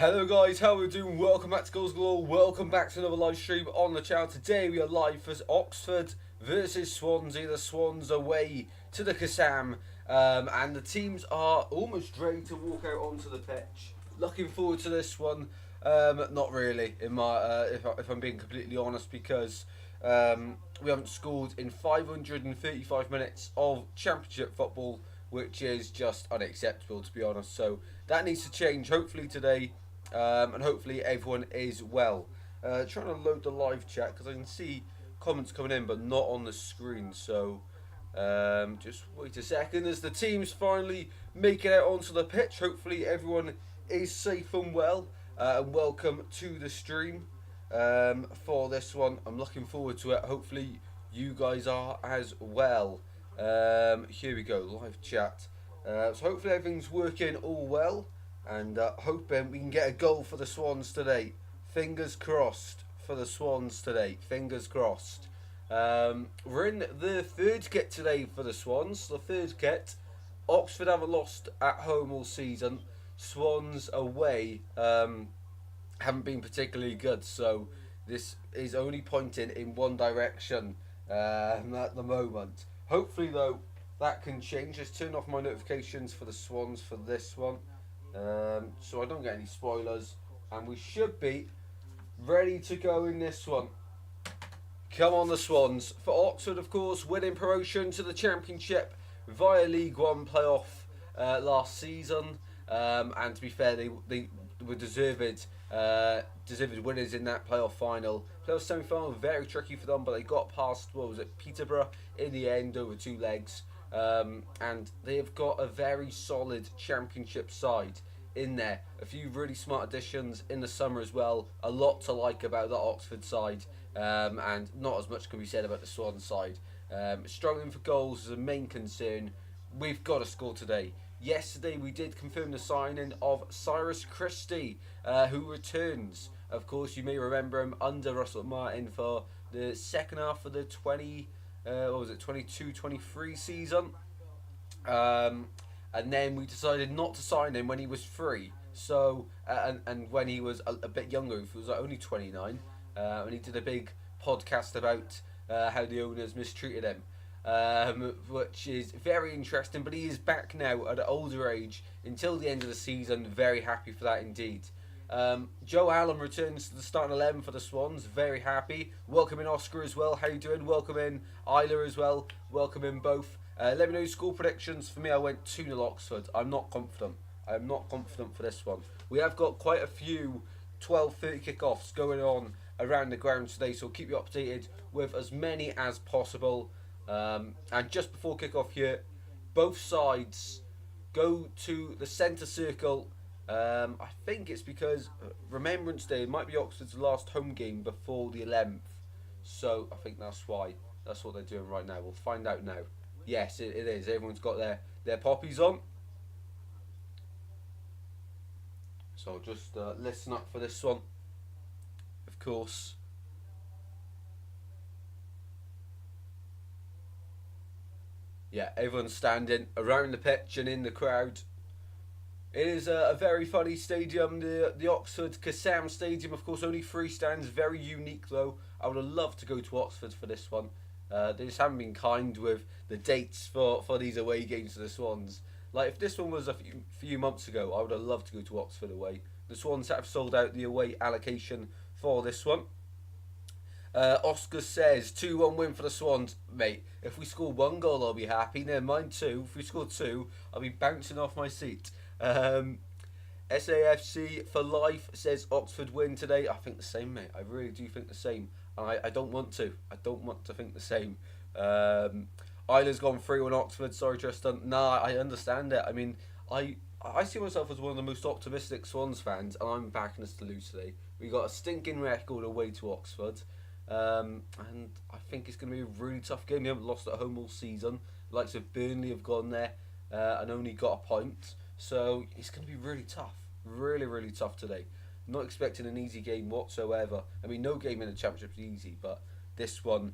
Hello guys, how are we doing? Welcome back to Goals Galore, welcome back to another live stream on the channel. Today we are live for Oxford versus Swansea. The Swans away to the Kassam, and the teams are almost ready to walk out onto the pitch. Looking forward to this one. Not really, in my if I'm being completely honest, because we haven't scored in 535 minutes of Championship football, which is just unacceptable, to be honest. So that needs to change, hopefully today, and hopefully everyone is well. Trying to load the live chat because I can see comments coming in but not on the screen. So just wait a second as the teams finally make it out onto the pitch. Hopefully everyone is safe and well. And welcome to the stream for this one. I'm looking forward to it. Hopefully you guys are as well. Here we go, live chat. So hopefully everything's working all well, and hoping we can get a goal for the Swans today. Fingers crossed for the Swans today. Fingers crossed. We're in the third kit today for the Swans. The third kit. Oxford haven't lost at home all season. Swans away haven't been particularly good. So this is only pointing in one direction at the moment. Hopefully though that can change. Just turn off my notifications for the Swans for this one, so I don't get any spoilers, and we should be ready to go in this one. Come on the Swans. For Oxford, of course, winning promotion to the Championship via League One playoff last season, and to be fair, they were deserved winners in that playoff final. Playoff semi-final, very tricky for them, but they got past, Peterborough in the end over two legs. And they have got a very solid Championship side in there. A few really smart additions in the summer as well. A lot to like about the Oxford side, and not as much can be said about the Swan side. Struggling for goals is a main concern. We've got to score today. Yesterday we did confirm the signing of Cyrus Christie, who returns. Of course, you may remember him under Russell Martin for the second half of the 22-23 season. And then we decided not to sign him when he was free. So, and when he was a bit younger, he was only 29, and he did a big podcast about how the owners mistreated him. Which is very interesting, but he is back now at an older age until the end of the season. Very happy for that indeed. Joe Allen returns to the starting 11 for the Swans. Very happy. Welcome in Oscar as well. How you doing? Welcome in Isla as well. Welcome in both. Let me know your score predictions. For me, I went 2-0 Oxford. I'm not confident. I'm not confident for this one. We have got quite a few 12:30 kickoffs going on around the ground today, so keep you updated with as many as possible. And just before kick-off here, both sides go to the centre circle. I think it's because Remembrance Day might be Oxford's last home game before the 11th. So I think that's why. That's what they're doing right now. We'll find out now. Yes, it is. Everyone's got their poppies on. So just listen up for this one. Of course. Yeah, everyone's standing around the pitch and in the crowd. It is a very funny stadium, the Oxford Kassam Stadium. Of course, only 3 stands. Very unique though. I would have loved to go to Oxford for this one. They just haven't been kind with the dates for these away games to the Swans. Like, if this one was a few months ago, I would have loved to go to Oxford away. The Swans have sold out the away allocation for this one. Oscar says 2-1 win for the Swans. Mate, if we score 1 goal, I'll be happy. Never mind 2. If we score 2, I'll be bouncing off my seat. SAFC for life says Oxford win today. I think the same, mate. I really do think the same. I don't want to. I don't want to think the same. Isla's gone 3-1 Oxford. Sorry, Tristan. Nah, I understand it. I mean, I see myself as one of the most optimistic Swans fans, and I'm backing us to lose today. We got a stinking record away to Oxford. And I think it's going to be a really tough game. We haven't lost at home all season. The likes of Burnley have gone there and only got a point. So it's going to be really tough. Really, really tough today. Not expecting an easy game whatsoever. I mean, no game in the Championship is easy, but this one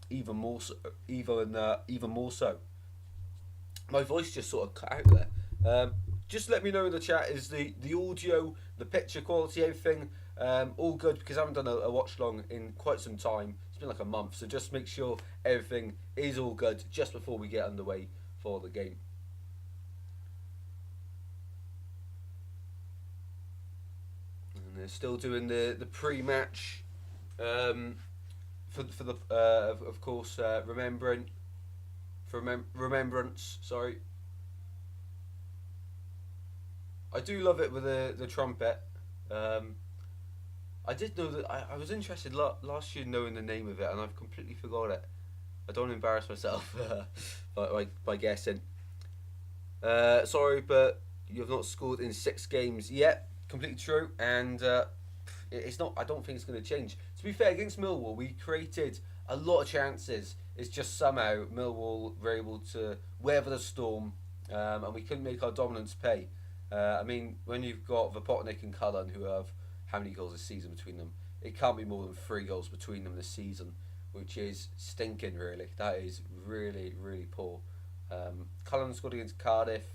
even more so. Even more so. My voice just sort of cut out there. just let me know in the chat, is the audio, the picture quality, everything all good? Because I haven't done a watch long in quite some time. It's been like a month, so just make sure everything is all good just before we get underway for the game. And they're still doing the pre-match for the of course remembrance. Sorry, I do love it with the trumpet. I did know that I was interested last year knowing the name of it, and I've completely forgot it. I don't embarrass myself by guessing. Sorry, but you have not scored in 6 games yet. Completely true, and it's not. I don't think it's going to change. To be fair, against Millwall, we created a lot of chances. It's just somehow Millwall were able to weather the storm, and we couldn't make our dominance pay. I mean, when you've got Vopotnik and Cullen, who have how many goals this season between them, it can't be more than 3 goals between them this season, which is stinking, really. That is really, really poor. Cullen scored against Cardiff.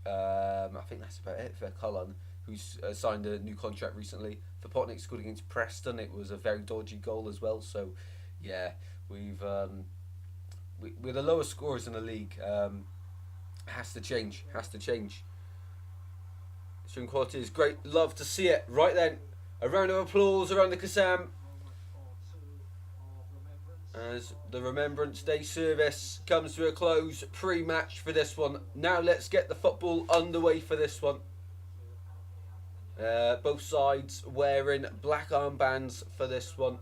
I think that's about it for Cullen, who's signed a new contract recently. Vopotnik scored against Preston. It was a very dodgy goal as well. So, yeah, we're the lowest scorers in the league. Has to change. Stream quality is great. Love to see it. Right then, a round of applause around the Kassam as the Remembrance Day service comes to a close. Pre-match for this one. Now let's get the football underway for this one. Both sides wearing black armbands for this one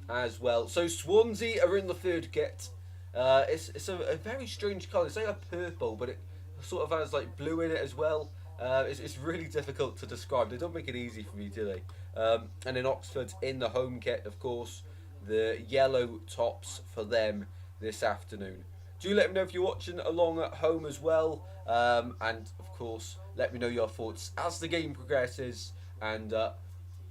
as well. So Swansea are in the third kit. It's a very strange colour. It's like a purple, but it sort of has like blue in it as well. It's really difficult to describe. They don't make it easy for me, do they? And in Oxford, in the home kit, of course, the yellow tops for them this afternoon. Do let me know if you're watching along at home as well. And, of course, let me know your thoughts as the game progresses. And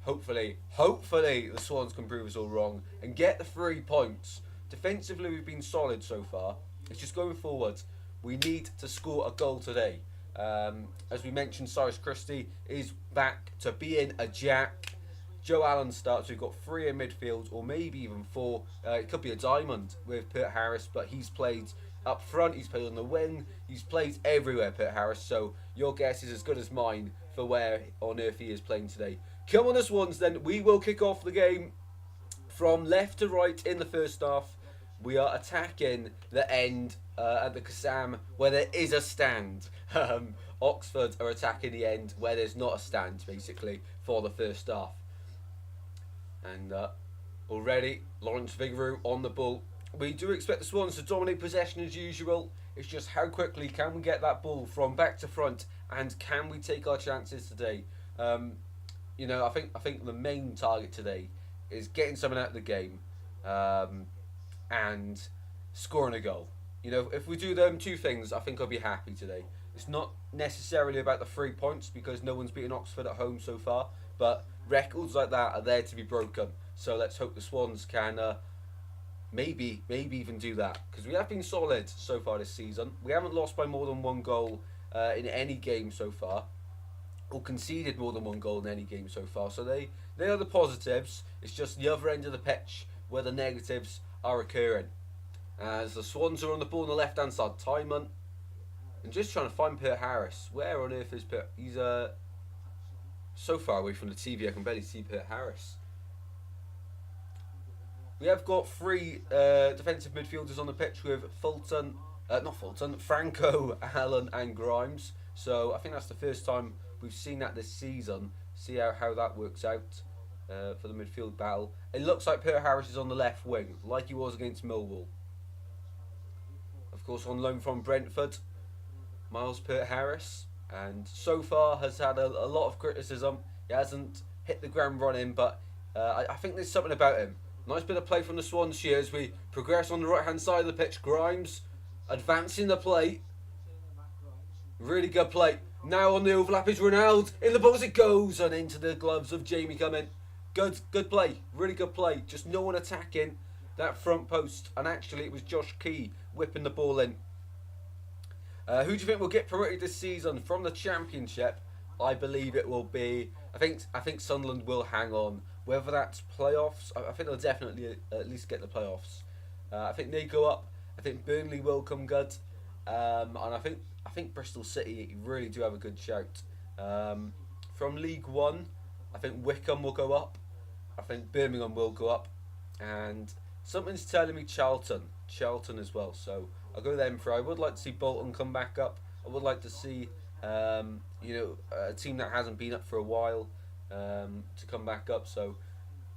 hopefully, the Swans can prove us all wrong and get the 3 points. Defensively, we've been solid so far. It's just going forward. We need to score a goal today. As we mentioned, Cyrus Christie is back to being a jack. Joe Allen starts. We've got 3 in midfield, or maybe even 4. It could be a diamond with Pert Harris, but he's played up front. He's played on the wing. He's played everywhere, Pert Harris. So your guess is as good as mine for where on earth he is playing today. Come on, the Swans. Then we will kick off the game from left to right in the first half. We are attacking the end at the Kassam where there is a stand. Oxford are attacking the end where there's not a stand, basically, for the first half. And already, Lawrence Vigouroux on the ball. We do expect the Swans to dominate possession as usual. It's just how quickly can we get that ball from back to front, and can we take our chances today? You know, I think the main target today is getting someone out of the game and scoring a goal. You know, if we do them 2 things, I think I'll be happy today. It's not necessarily about the 3 points because no one's beaten Oxford at home so far, but records like that are there to be broken. So let's hope the Swans can maybe even do that, because we have been solid so far this season. We haven't lost by more than 1 goal in any game so far, or conceded more than 1 goal in any game so far. So they are the positives. It's just the other end of the pitch where the negatives are occurring. As the Swans are on the ball on the left hand side, Timon, and just trying to find Pert Harris. Where on earth is Pert? He's so far away from the TV I can barely see Pert Harris. We have got 3 defensive midfielders on the pitch with Franco, Allen and Grimes. So I think that's the first time we've seen that this season. See how that works out for the midfield battle. It looks like Pert Harris is on the left wing, like he was against Millwall. Of course, on loan from Brentford, Miles Pert Harris, and so far has had a lot of criticism. He hasn't hit the ground running, but I think there's something about him. Nice bit of play from the Swans here as we progress on the right hand side of the pitch. Grimes advancing the play. Really good play. Now on the overlap is Ronaldo. In the box it goes and into the gloves of Jamie Cumming. Good play. Really good play. Just no one attacking that front post. And actually it was Josh Key whipping the ball in. Who do you think will get promoted this season from the Championship? I believe it will be. I think Sunderland will hang on. Whether that's playoffs, I think they'll definitely at least get the playoffs. I think they go up. I think Burnley will come good, and I think Bristol City really do have a good shout. Um, from League One, I think Wickham will go up. I think Birmingham will go up, and something's telling me Charlton as well. So I'll go them for. I would like to see Bolton come back up. I would like to see a team that hasn't been up for a while to come back up. So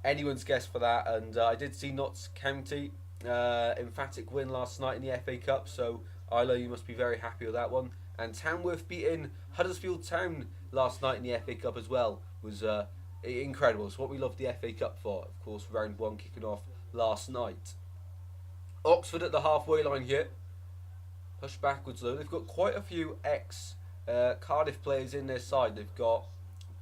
anyone's guess for that. And I did see Notts County emphatic win last night in the FA Cup. So Isla, you must be very happy with that one. And Tamworth beating Huddersfield Town last night in the FA Cup as well was incredible. It's what we love the FA Cup for. Of course, round one kicking off last night. Oxford at the halfway line here. Push backwards though. They've got quite a few ex Cardiff players in their side. They've got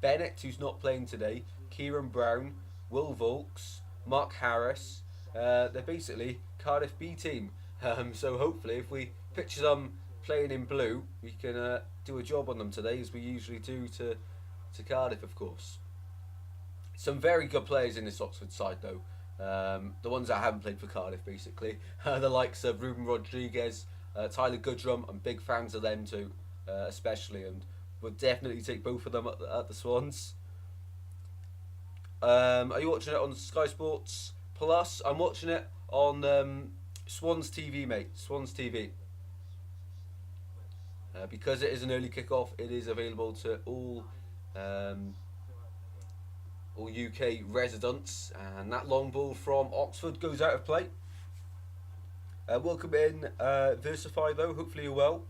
Bennett, who's not playing today, Kieran Brown, Will Vaulks, Mark Harris. They're basically Cardiff B team. So hopefully, if we picture them playing in blue, we can do a job on them today, as we usually do to Cardiff, of course. Some very good players in this Oxford side, though. The ones that haven't played for Cardiff, basically. The likes of Ruben Rodriguez, Tyler Goodrum. I'm big fans of them too, especially, and would definitely take both of them at the Swans. Are you watching it on Sky Sports Plus? I'm watching it on Swans TV, mate. Swans TV. Because it is an early kick-off, it is available to all UK residents, and that long ball from Oxford goes out of play. Welcome in Versify though, hopefully you're well.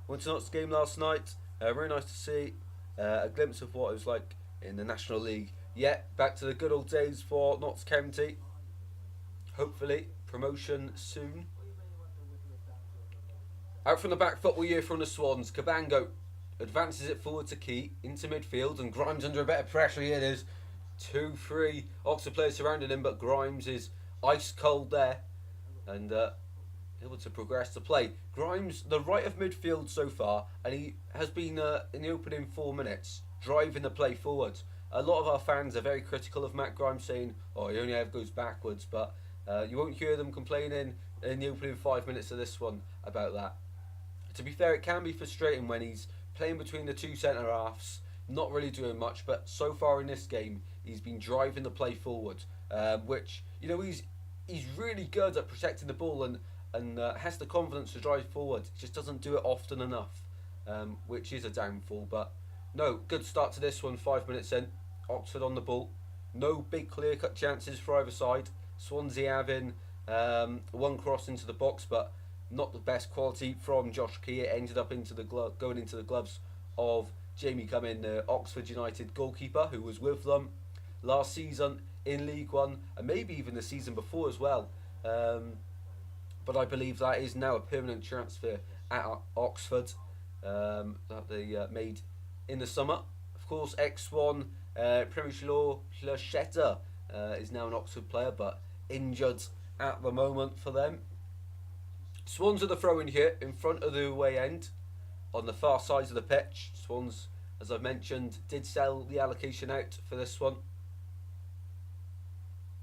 Went to Notts game last night, very nice to see a glimpse of what it was like in the National League. Yeah, back to the good old days for Notts County. Hopefully, promotion soon. Out from the back foot we hear from the Swans. Cabango advances it forward to Key, into midfield, and Grimes under a bit of pressure. Here it is. 2-3 Oxford players surrounding him, but Grimes is ice cold there and able to progress the play. Grimes, the right of midfield so far, and he has been in the opening 4 minutes driving the play forward. A lot of our fans are very critical of Matt Grimes, saying, "Oh, he only ever goes backwards," but you won't hear them complaining in the opening 5 minutes of this one about that. To be fair, it can be frustrating when he's playing between the two centre halves, not really doing much, but so far in this game he's been driving the play forward, which he's really good at protecting the ball and has the confidence to drive forward. He just doesn't do it often enough, which is a downfall. But no, good start to this one. 5 minutes in, Oxford on the ball, no big clear cut chances for either side. Swansea having one cross into the box, but not the best quality from Josh Key. It ended up going into the gloves of Jamie Cumming, the Oxford United goalkeeper, who was with them last season in League One, and maybe even the season before as well. But I believe that is now a permanent transfer at Oxford that they made in the summer. Of course, ex-Swan Przemysław Placheta is now an Oxford player, but injured at the moment for them. Swans are the throw-in here in front of the away end on the far side of the pitch. Swans, as I've mentioned, did sell the allocation out for this one.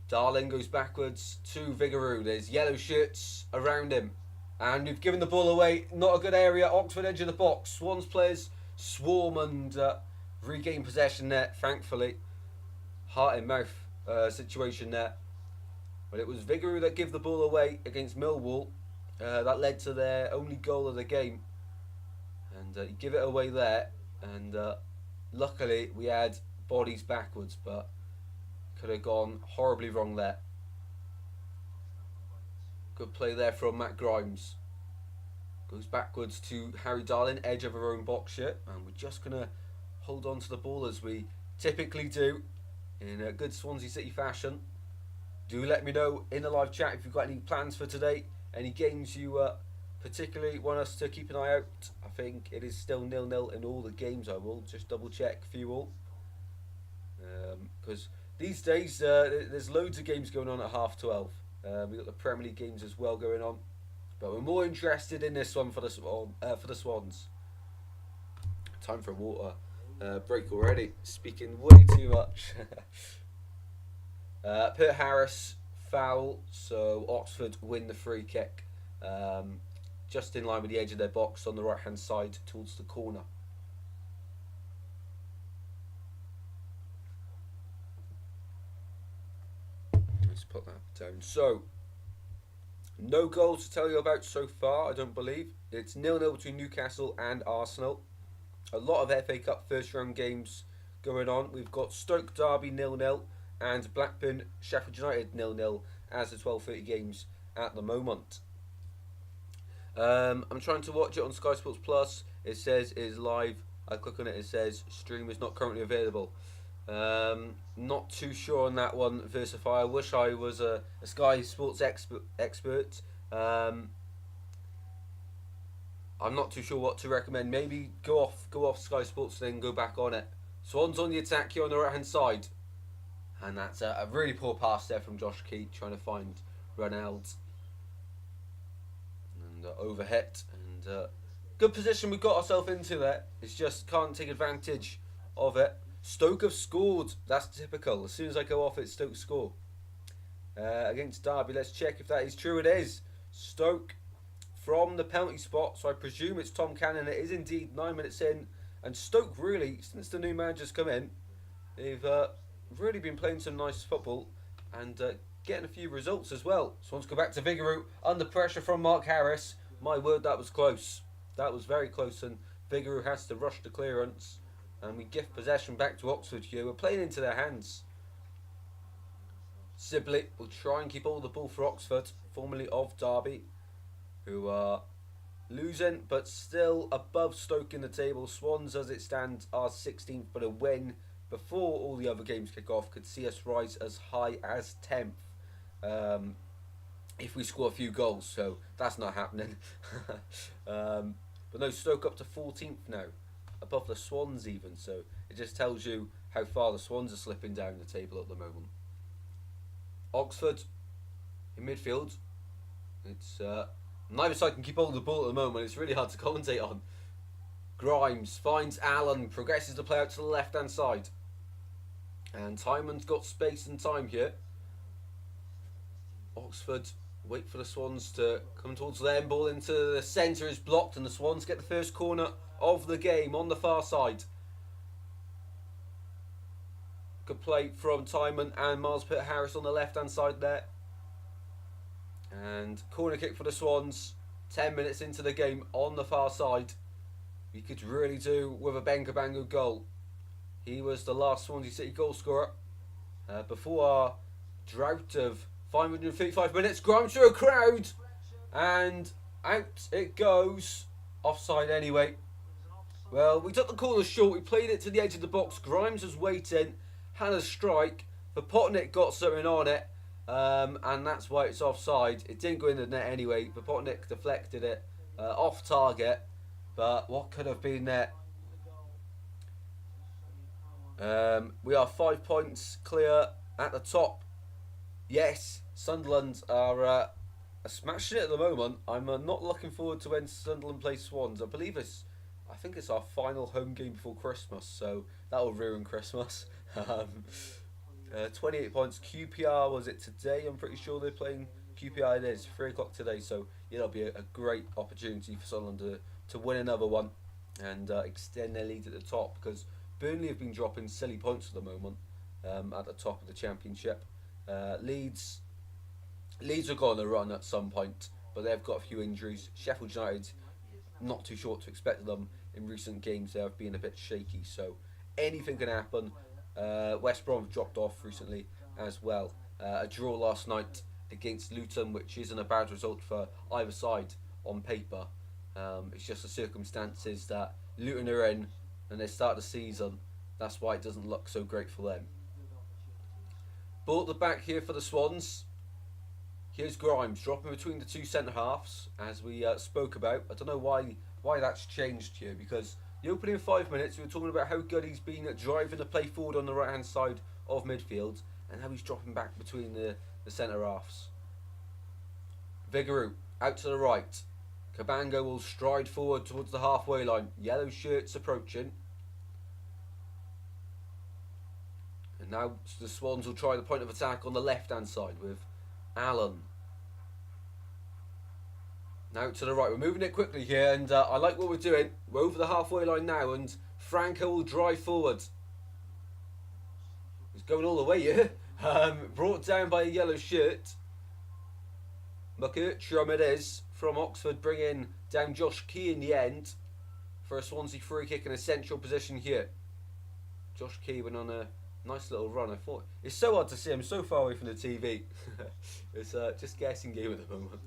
Darling goes backwards to Vigouroux. There's yellow shirts around him, and we've given the ball away. Not a good area. Oxford edge of the box. Swans players swarm and regain possession there, thankfully. Heart in mouth situation there. But it was Vigouroux that gave the ball away against Millwall. That led to their only goal of the game, and you give it away there, and luckily we had bodies backwards, but could have gone horribly wrong there. Good play there from Matt Grimes. Goes backwards to Harry Darling, edge of our own box here, and we're just going to hold on to the ball as we typically do in a good Swansea City fashion. Do let me know in the live chat if you've got any plans for today. Any games you particularly want us to keep an eye out. I think it is still 0-0 in all the games. I will just double check for you all. Because these days there's loads of games going on at 12:30. We've got the Premier League games as well going on. But we're more interested in this one for the Swans. Time for a water break already. Speaking way too much. Pert Harris foul, so Oxford win the free kick. Just in line with the edge of their box on the right hand side towards the corner. Let's put that down. So, no goals to tell you about so far, I don't believe. It's 0-0 between Newcastle and Arsenal. A lot of FA Cup first round games going on. We've got Stoke Derby 0-0 and Blackburn Sheffield United 0-0 as the 12:30 games at the moment. I'm trying to watch it on Sky Sports Plus. It says it is live. I click on it. It says stream is not currently available. Not too sure on that one, Versify. I wish I was a Sky Sports expert. I'm not too sure what to recommend. Maybe go off Sky Sports and then go back on it. Swans on the attack here on the right hand side, and that's a really poor pass there from Josh Key trying to find Ronald. And overhit and good position we got ourselves into there. It's just can't take advantage of it. Stoke have scored. That's typical. As soon as I go off it, Stoke score. Against Derby, let's check if that is true. It is. Stoke from the penalty spot, so I presume it's Tom Cannon. It is indeed 9 minutes in. And Stoke really, since the new manager's come in, they've really been playing some nice football and getting a few results as well. Swans go back to Vigouroux under pressure from Mark Harris. My word, that was close. That was very close, and Vigouroux has to rush the clearance. And we gift possession back to Oxford here. We're playing into their hands. Sibley will try and keep all the ball for Oxford, formerly of Derby, who are losing but still above Stoke in the table. Swans, as it stands, are 16th, but a win before all the other games kick off could see us rise as high as 10th. If we score a few goals, so that's not happening. But no, Stoke up to 14th now, above the Swans even, so it just tells you how far the Swans are slipping down the table at the moment. Oxford in midfield. It's neither side can keep hold of the ball at the moment. It's really hard to commentate on. Grimes finds Allen, progresses the play out to the left hand side, and Hyman's got space and time here. Oxford wait for the Swans to come towards them. Ball into the centre is blocked, and the Swans get the first corner of the game on the far side. Good play from Timon and Miles Pert Harris on the left hand side there. And corner kick for the Swans. 10 minutes into the game on the far side. We could really do with a Ben Cabango goal. He was the last Swansea City goal scorer before our drought of 555 minutes. Grimes through a crowd, and out it goes. Offside anyway. Well, we took the corner short. We played it to the edge of the box. Grimes was waiting, had a strike. Vopotnik got something on it, and that's why it's offside. It didn't go in the net anyway. Vopotnik deflected it off target, but what could have been there? We are 5 points clear at the top. Yes, Sunderland are smashing it at the moment. I'm not looking forward to when Sunderland play Swans. I think it's our final home game before Christmas, so that will ruin Christmas. 28 points. QPR, was it today? I'm pretty sure they're playing QPR. It is 3 o'clock today, so yeah, it'll be a great opportunity for Sunderland to win another one and extend their lead at the top, because Burnley have been dropping silly points at the moment at the top of the Championship. Leeds will go on a run at some point, but they've got a few injuries. Sheffield United, not too sure what to expect of them in recent games. They have been a bit shaky, so anything can happen. West Brom dropped off recently as well. A draw last night against Luton, which isn't a bad result for either side on paper. It's just the circumstances that Luton are in and they start the season. That's why it doesn't look so great for them. Ball at the back here for the Swans. Here's Grimes dropping between the two centre halves, as we spoke about. I don't know why that's changed here, because the opening 5 minutes we were talking about how good he's been at driving the play forward on the right hand side of midfield, and now he's dropping back between the centre halves. Vigouroux Out to the right. Cabango will stride forward towards the halfway line. Yellow shirts approaching. And now the Swans will try the point of attack on the left-hand side with Allen. Now to the right. We're moving it quickly here, and I like what we're doing. We're over the halfway line now, and Franco will drive forward. He's going all the way here. Brought down by a yellow shirt. McCurtrum it is from Oxford, bringing down Josh Key in the end for a Swansea free kick in a central position here. Josh Key went on a nice little run. I thought it's so hard to see him so far away from the TV. It's just guessing game at the moment.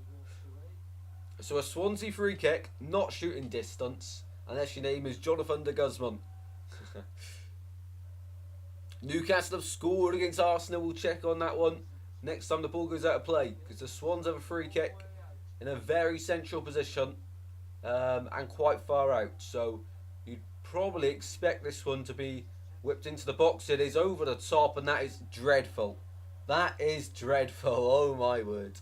So a Swansea free kick, not shooting distance, unless your name is Jonathan de Guzman. Newcastle have scored against Arsenal. We'll check on that one next time the ball goes out of play, because the Swans have a free kick in a very central position and quite far out. So you'd probably expect this one to be whipped into the box. It is over the top, and that is dreadful. That is dreadful. Oh my word.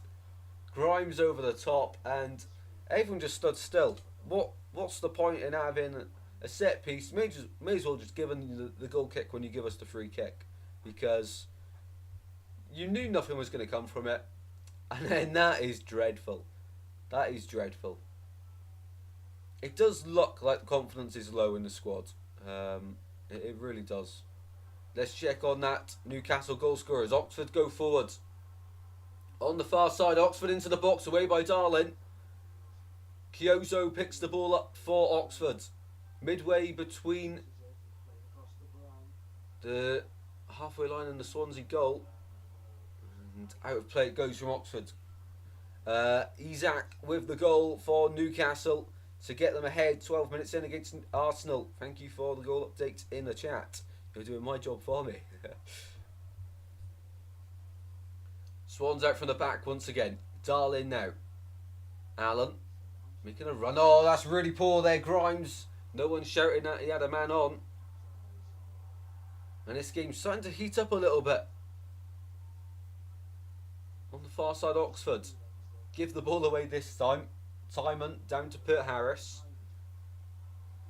Grimes over the top, and everyone just stood still. What's the point in having a set piece? May as well just give them the goal kick when you give us the free kick, because you knew nothing was going to come from it, and then that is dreadful. That is dreadful. It does look like the confidence is low in the squad. It really does. Let's check on that Newcastle goal scorers. Oxford go forward. On the far side, Oxford into the box, away by Darling. Kyozo picks the ball up for Oxford. Midway between the halfway line and the Swansea goal. And out of play it goes from Oxford. Isaac with the goal for Newcastle to get them ahead 12 minutes in against Arsenal. Thank you for the goal update in the chat. You're doing my job for me. Swans out from the back once again. Darling now. Allen making a run. Oh, that's really poor there, Grimes. No one shouting that he had a man on. And this game's starting to heat up a little bit. On the far side, Oxford give the ball away this time. Timon down to Pert Harris.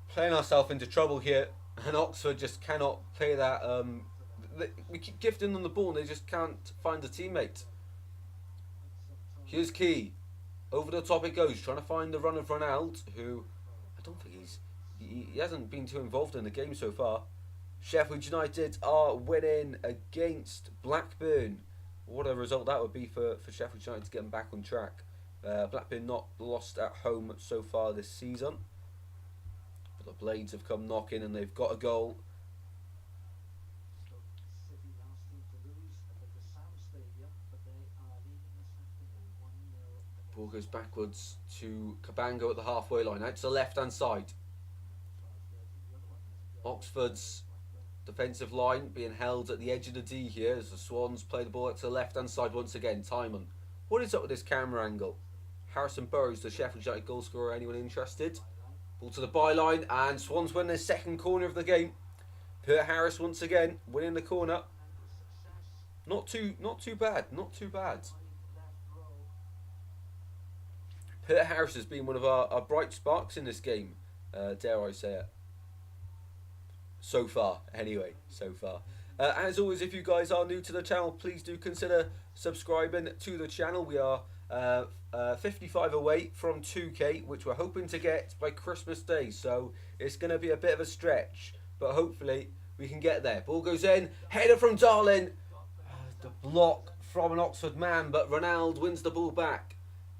Playing ourselves into trouble here. And Oxford just cannot play that. We keep gifting them the ball and they just can't find a teammate. Here's Key. Over the top it goes, trying to find the run of Ronald, who I don't think he hasn't been too involved in the game so far. Sheffield United are winning against Blackburn. What a result that would be for Sheffield United to get them back on track. Blackburn not lost at home so far this season. But the Blades have come knocking and they've got a goal. Ball goes backwards to Cabango at the halfway line, out to the left hand side. Oxford's defensive line being held at the edge of the D here as the Swans play the ball out to the left hand side once again. Timon. What is up with this camera angle? Harrison Burrows, the Sheffield United goal scorer. Anyone interested? Ball to the byline, and Swans win their second corner of the game. Pert Harris once again winning the corner. Not too bad. Not too bad. Pert Harris has been one of our bright sparks in this game, dare I say it. So far, anyway, so far. As always, if you guys are new to the channel, please do consider subscribing to the channel. We are 55 away from 2k, which we're hoping to get by Christmas Day. So it's going to be a bit of a stretch, but hopefully we can get there. Ball goes in, header from Darling. The block from an Oxford man, but Ronald wins the ball back.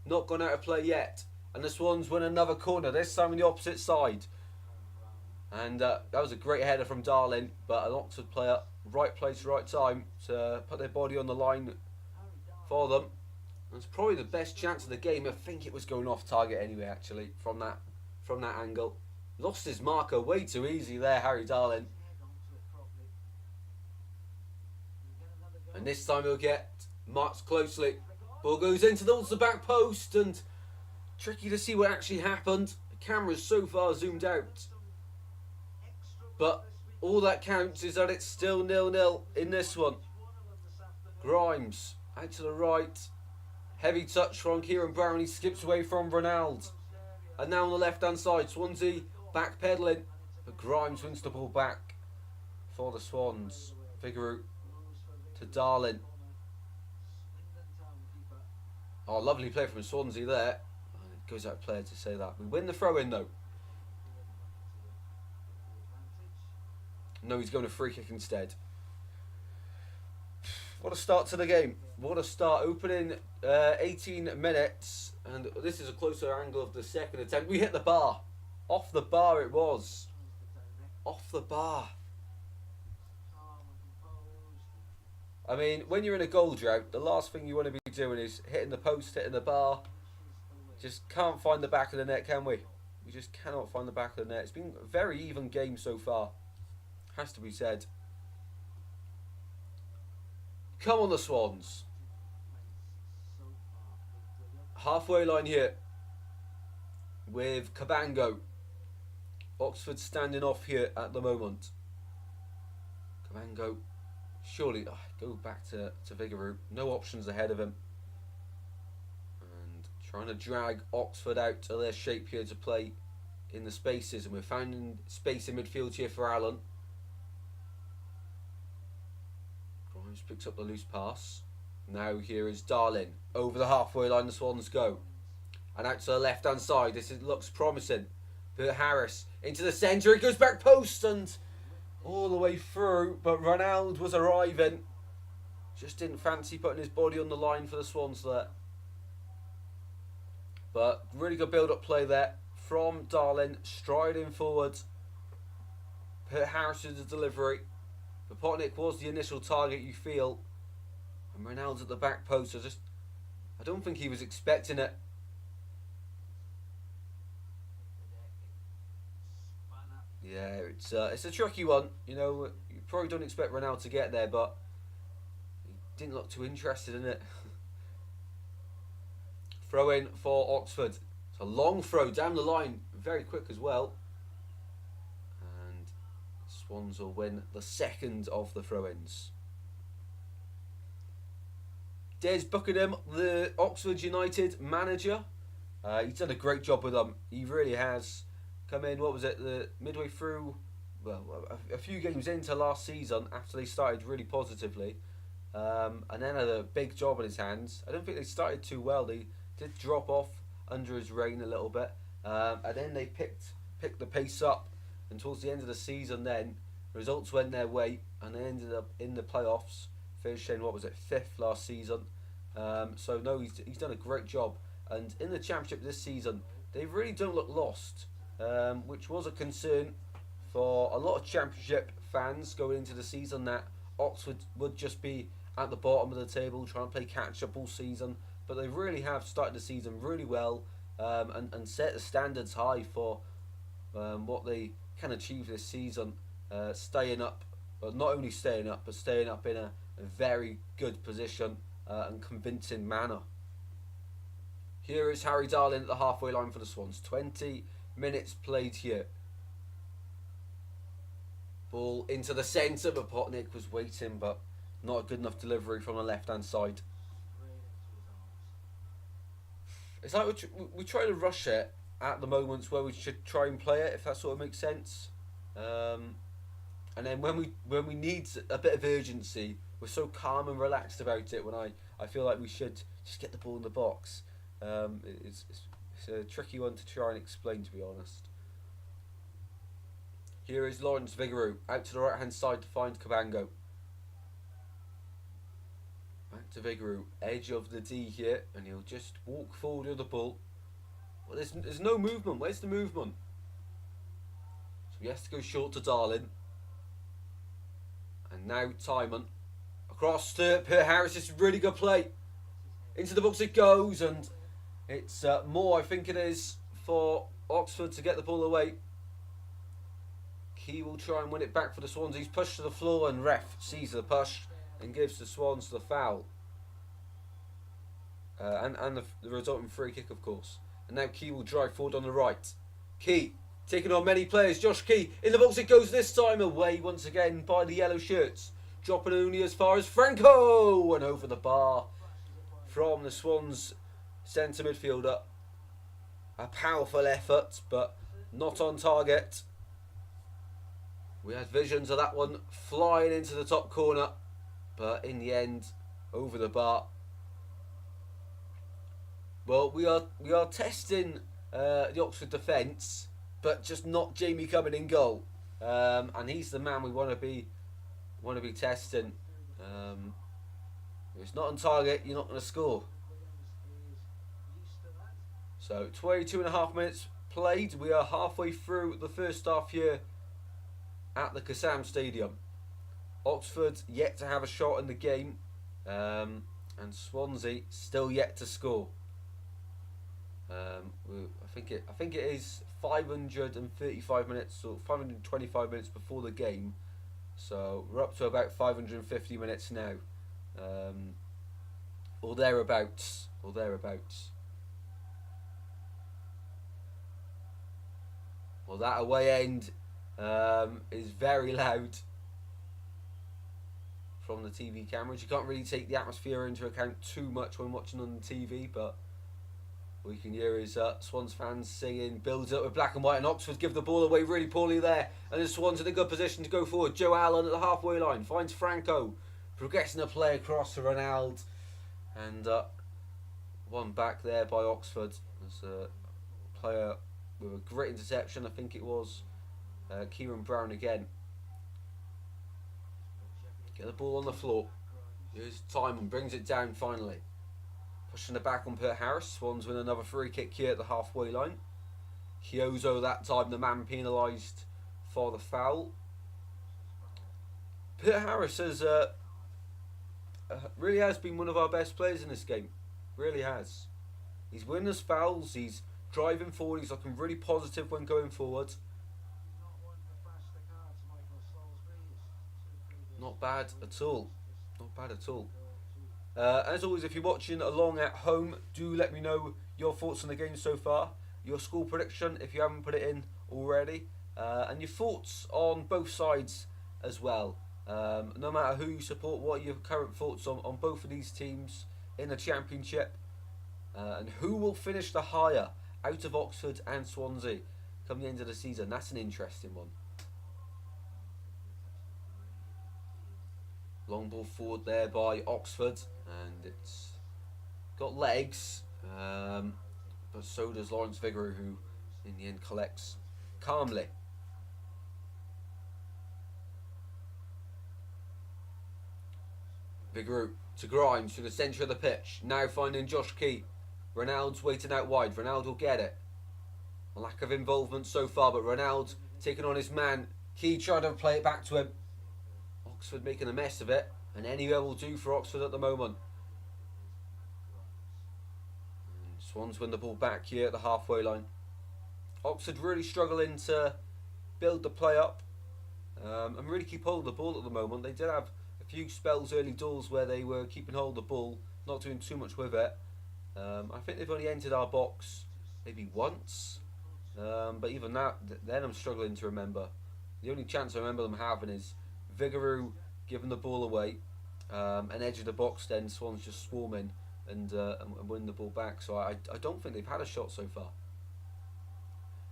Not gone out of play yet. And the Swans win another corner, this time on the opposite side. And that was a great header from Darling, but an Oxford player, right place, right time to put their body on the line for them. It's probably the best chance of the game. I think it was going off target anyway, actually, from that angle. Lost his marker way too easy there, Harry Darling. And this time he'll get marked closely. Ball goes into the back post, and tricky to see what actually happened. The camera's so far zoomed out. But all that counts is that it's still 0-0 in this one. Grimes out to the right. Heavy touch from Kieran Brown. He skips away from Ronald. And now on the left-hand side, Swansea backpedaling. But Grimes wins the ball back for the Swans. Figaro to Darlin. Oh, lovely play from Swansea there. Oh, it goes out of player to say that. We win the throw-in though. No, he's going to free kick instead. What a start to the game. What a start. Opening 18 minutes. And this is a closer angle of the second attempt. We hit the bar. Off the bar it was. Off the bar. I mean, when you're in a goal drought, the last thing you want to be doing is hitting the post, hitting the bar. Just can't find the back of the net, can we? We just cannot find the back of the net. It's been a very even game so far. Has to be said. Come on, the Swans. Halfway line here with Cabango. Oxford standing off here at the moment. Cabango, surely go back to Figaro. No options ahead of him. And trying to drag Oxford out of their shape here to play in the spaces. And we're finding space in midfield here for Allen. Grimes picks up the loose pass. Now here is Darlin. Over the halfway line the Swans go. And out to the left hand side. This looks promising. But Harris into the centre. It goes back post and all the way through. But Ronald was arriving. Just didn't fancy putting his body on the line for the Swans there. But really good build-up play there from Darlin. Striding forward. Put Harris to the delivery. But Potnick was the initial target, you feel. And Ronald's at the back post. I don't think he was expecting it. Yeah, it's a tricky one. You know, you probably don't expect Ronaldo to get there, but he didn't look too interested in it. Throw in for Oxford. It's a long throw down the line, very quick as well. And Swans will win the second of the throw-ins. Des Buckingham, the Oxford United manager. He's done a great job with them. He really has. Come in, what was it, the midway through, well, a few games into last season after they started really positively, and then had a big job on his hands. I don't think they started too well. They did drop off under his reign a little bit, and then they picked the pace up, and towards the end of the season then, results went their way, and they ended up in the playoffs, finishing, what was it, 5th last season. So no, he's done a great job, and in the Championship this season, they really don't look lost. Which was a concern for a lot of Championship fans going into the season, that Oxford would just be at the bottom of the table trying to play catch up all season, but they really have started the season really well, and set the standards high for what they can achieve this season, staying up, well, not only staying up, but staying up in a very good position and convincing manner. Here is Harry Darlin at the halfway line for the Swans. 20 minutes played here. Ball into the centre, but Potnick was waiting, but not a good enough delivery from the left-hand side. It's like we try to rush it at the moments where we should try and play it, if that sort of makes sense. And then when we need a bit of urgency, we're so calm and relaxed about it. When I feel like we should just get the ball in the box. It's a tricky one to try and explain, to be honest. Here is Lawrence Vigouroux out to the right hand side to find Cabango. Back to Vigouroux, edge of the D here, and he'll just walk forward with the ball. Well, there's no movement. Where's the movement? So he has to go short to Darlin. And now Timon across to Peter Harris. It's a really good play. Into the box it goes, and it's more, I think it is, for Oxford to get the ball away. Key will try and win it back for the Swans. He's pushed to the floor, and ref sees the push and gives the Swans the foul. And the resulting free kick, of course. And now Key will drive forward on the right. Key taking on many players. Josh Key in the box it goes, this time away once again by the yellow shirts. Dropping only as far as Franco, and over the bar from the Swans centre midfielder. A powerful effort, but not on target. We had visions of that one flying into the top corner, but in the end, over the bar. Well, we are testing the Oxford defence, but just not Jamie Cumming in goal. And he's the man we want to be testing. If it's not on target, you're not going to score. So 22.5 minutes played. We are halfway through the first half here at the Kassam Stadium. Oxford yet to have a shot in the game, and Swansea still yet to score. I think it is 535 minutes or 525 minutes before the game, so we're up to about 550 minutes now, or thereabouts. Well, that away end is very loud from the TV cameras. You can't really take the atmosphere into account too much when watching on the TV, but all you can hear is Swans fans singing, builds up with black and white, and Oxford give the ball away really poorly there, and the Swans in a good position to go forward. Joe Allen at the halfway line finds Franco, progressing the play across to Ronald, and one back there by Oxford. There's a player with a great interception, I think it was Kieran Brown again. Get the ball on the floor. Here's Timon, brings it down finally. Pushing it back on Pert Harris. Swans win another free kick here at the halfway line. Kyozo that time, the man penalised for the foul. Pert Harris has really has been one of our best players in this game. Really has. He's winning us fouls, he's driving forward, he's looking really positive when going forward. Not bad at all. Not bad at all. As always, if you're watching along at home, do let me know your thoughts on the game so far. Your score prediction, if you haven't put it in already. And your thoughts on both sides as well. No matter who you support, what are your current thoughts on both of these teams in the Championship? And who will finish the higher out of Oxford and Swansea come the end of the season? That's an interesting one. Long ball forward there by Oxford, and it's got legs, but so does Lawrence Vigouroux, who in the end collects calmly. Vigouroux to Grimes to the centre of the pitch, now finding Josh Key. Ronald's waiting out wide. Ronald will get it. A lack of involvement so far, but Ronald taking on his man. Key trying to play it back to him. Oxford making a mess of it, and anywhere will do for Oxford at the moment. And Swans win the ball back here at the halfway line. Oxford really struggling to build the play up and really keep hold of the ball at the moment. They did have a few spells early doors where they were keeping hold of the ball, not doing too much with it. I think they've only entered our box maybe once, but even that, then I'm struggling to remember. The only chance I remember them having is Vigouroux giving the ball away, and edge of the box, then Swans just swarming and winning the ball back. So I don't think they've had a shot so far.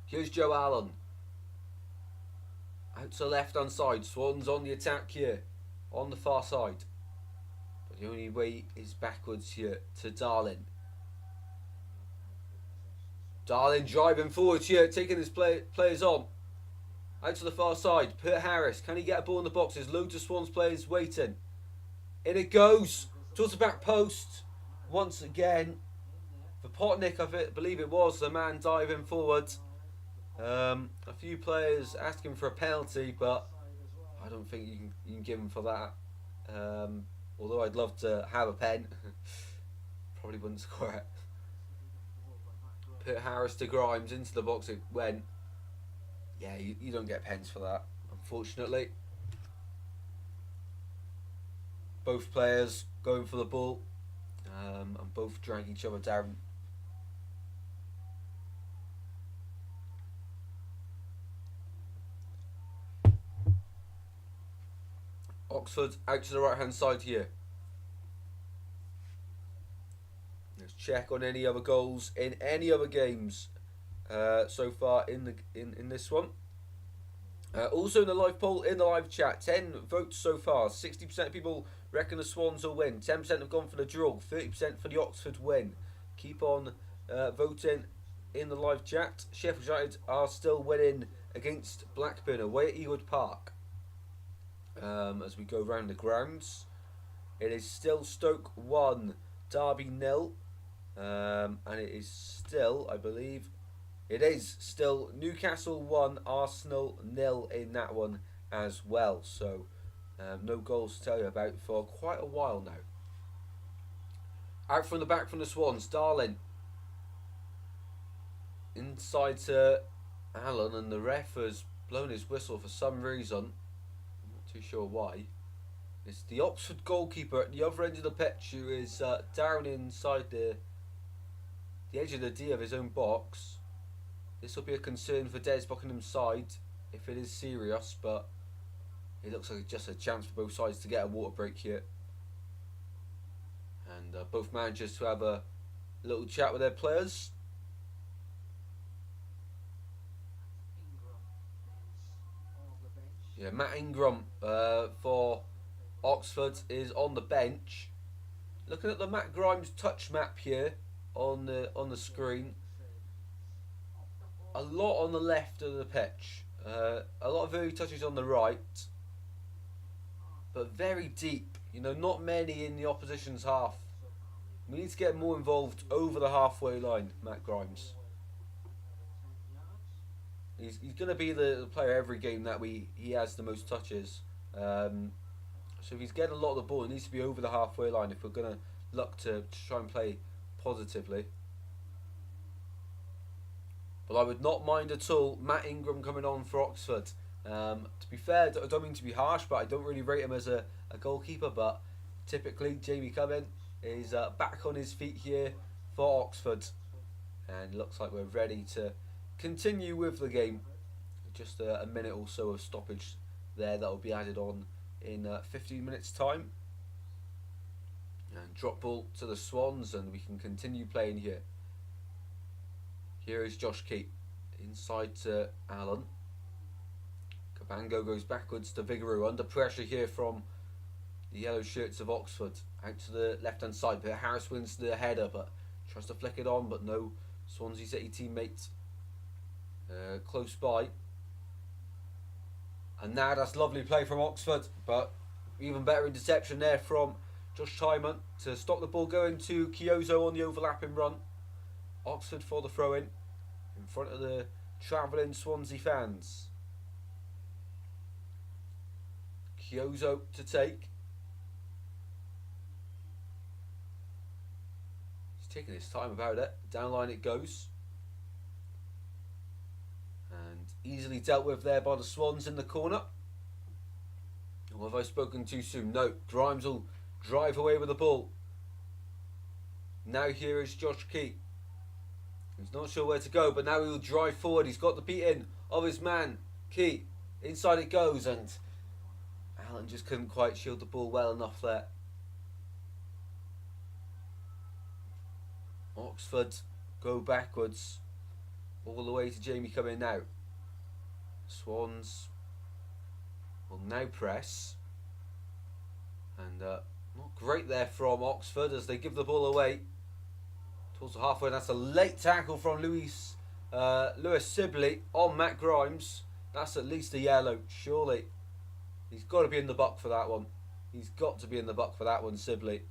Here's Joe Allen. Out to the left hand side. Swans on the attack here, on the far side. But the only way is backwards here to Darlin. Darlin driving forward here, taking his players on. Out to the far side, Pert Harris. Can he get a ball in the box? There's loads of Swans players waiting. In it goes. Towards the back post. Once again. For Potnick, I believe it was, the man diving forward. A few players asking for a penalty, but I don't think you can give them for that. Although I'd love to have a pen. Probably wouldn't score it. Pert Harris to Grimes into the box. It went. Yeah, you don't get pens for that, unfortunately. Both players going for the ball, and both drag each other down. Oxford out to the right hand side here. check on any other goals in any other games so far in this one. Also in the live poll, in the live chat, 10 votes so far. 60% of people reckon the Swans will win. 10% have gone for the draw. 30% for the Oxford win. Keep on voting in the live chat. Sheffield United are still winning against Blackburn away at Ewood Park. As we go round the grounds, it is still Stoke 1, Derby 0. And it is still, I believe, it is still Newcastle 1, Arsenal 0 in that one as well. So no goals to tell you about for quite a while now. Out from the back from the Swans, Darling. Inside to Allen, and the ref has blown his whistle for some reason. I'm not too sure why. It's the Oxford goalkeeper at the other end of the pitch who is down inside the edge of the D of his own box. This will be a concern for Des Buckingham's side if it is serious, but it looks like just a chance for both sides to get a water break here. And both managers to have a little chat with their players. Yeah, Matt Ingram for Oxford is on the bench. Looking at the Matt Grimes touch map here on the screen. A lot on the left of the pitch. A lot of early touches on the right. But very deep. You know, not many in the opposition's half. We need to get more involved over the halfway line, Matt Grimes. He's going to be the player every game that he has the most touches. So if he's getting a lot of the ball, it needs to be over the halfway line if we're going to look to try and play positively. But I would not mind at all Matt Ingram coming on for Oxford. To be fair, I don't mean to be harsh, but I don't really rate him as a goalkeeper. But typically, Jamie Cumming is back on his feet here for Oxford. And looks like we're ready to continue with the game. Just a minute or so of stoppage there that will be added on in 15 minutes time. And drop ball to the Swans, and we can continue playing here. Here is Josh Keat, inside to Allen. Cabango goes backwards to Vigouroux, under pressure here from the yellow shirts of Oxford. Out to the left hand side, but Harris wins the header, but tries to flick it on, but no Swansea City teammate close by. And now that's lovely play from Oxford, but even better interception there from Josh Timon to stop the ball going to Kyozo on the overlapping run. Oxford for the throw-in front of the travelling Swansea fans. Kyozo to take. He's taking his time about it. Down line it goes. And easily dealt with there by the Swans in the corner. Or have I spoken too soon? No, Grimes will drive away with the ball. Now here is Josh Keat. He's not sure where to go, but now he will drive forward. He's got the beat in of his man, Keat. Inside it goes, and Allen just couldn't quite shield the ball well enough there. Oxford go backwards all the way to Jamie coming now. Swans will now press. And not great there from Oxford as they give the ball away. Towards the halfway, that's a late tackle from Lewis Sibley on Matt Grimes. That's at least a yellow, surely. He's got to be in the buck for that one. He's got to be in the buck for that one, Sibley.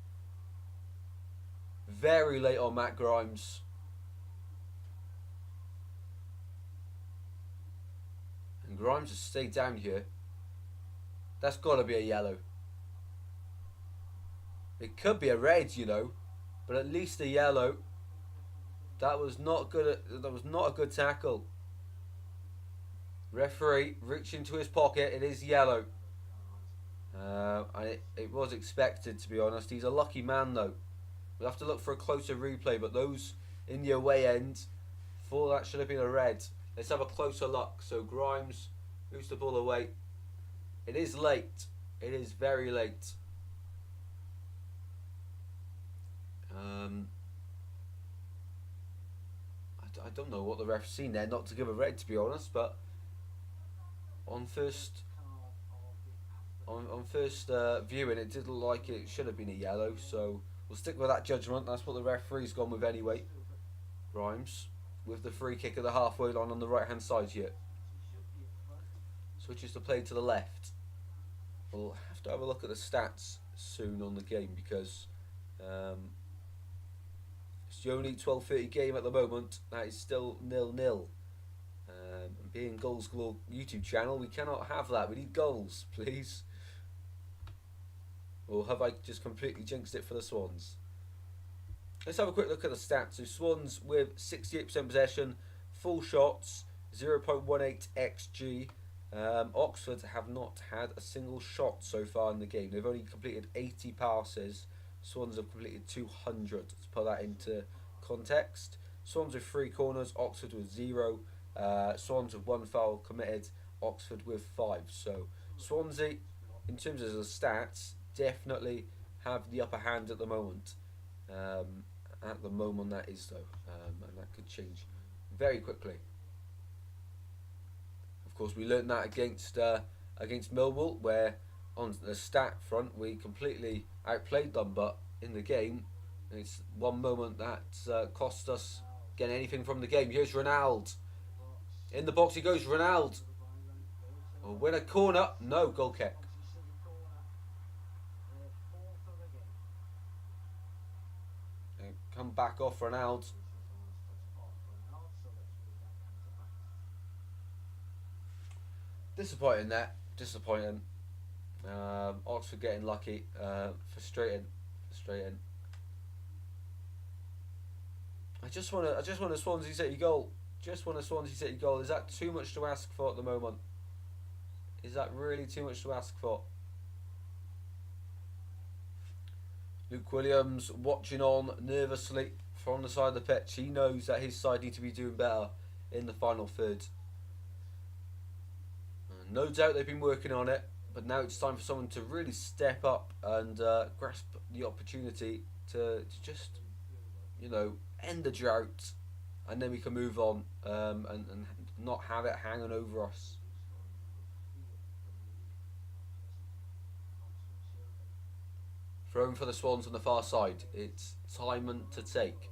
Very late on Matt Grimes. And Grimes has stayed down here. That's got to be a yellow. It could be a red, you know, but at least a yellow. That was not good. That was not a good tackle. Referee reaching into his pocket. It is yellow. And it was expected, to be honest. He's a lucky man, though. We'll have to look for a closer replay, but those in the away end thought that should have been a red. Let's have a closer look. So Grimes moves the ball away. It is late. It is very late. I don't know what the ref's seen there, not to give a red, to be honest, but on first viewing, it did look like it should have been a yellow, so we'll stick with that judgment. That's what the referee's gone with anyway. Rhymes with the free kick at the halfway line on the right hand side here. Switches to play to the left. We'll have to have a look at the stats soon on the game because it's the only 12:30 game at the moment that is still 0-0. And being Goals Galore YouTube channel, we cannot have that. We need goals, please. Or have I just completely jinxed it for the Swans? Let's have a quick look at the stats. So Swans with 68% possession, full shots, 0.18 XG. Oxford have not had a single shot so far in the game. They've only completed 80 passes. Swans have completed 200. To put that into context, Swans with 3 corners, Oxford with 0. Swans with 1 foul committed, Oxford with 5. So Swansea, in terms of the stats, definitely have the upper hand at the moment. At the moment, that is though, and that could change very quickly. Of course, we learned that against Millwall, where on the stat front we completely outplayed them, but in the game, it's one moment that cost us getting anything from the game. Here's Ronaldo. In the box he goes, Ronaldo. Will win a corner. No, goal kick. And come back off Ronaldo. Disappointing that. Disappointing. Oxford getting lucky. Frustrating. I just want a Swansea City goal. Just want a Swansea City goal. Is that too much to ask for at the moment? Is that really too much to ask for? Luke Williams watching on nervously from the side of the pitch. He knows that his side need to be doing better in the final third. No doubt they've been working on it, but now it's time for someone to really step up and grasp the opportunity to just, end the drought, and then we can move on and not have it hanging over us. Thrown for the Swans on the far side. It's Timon to take.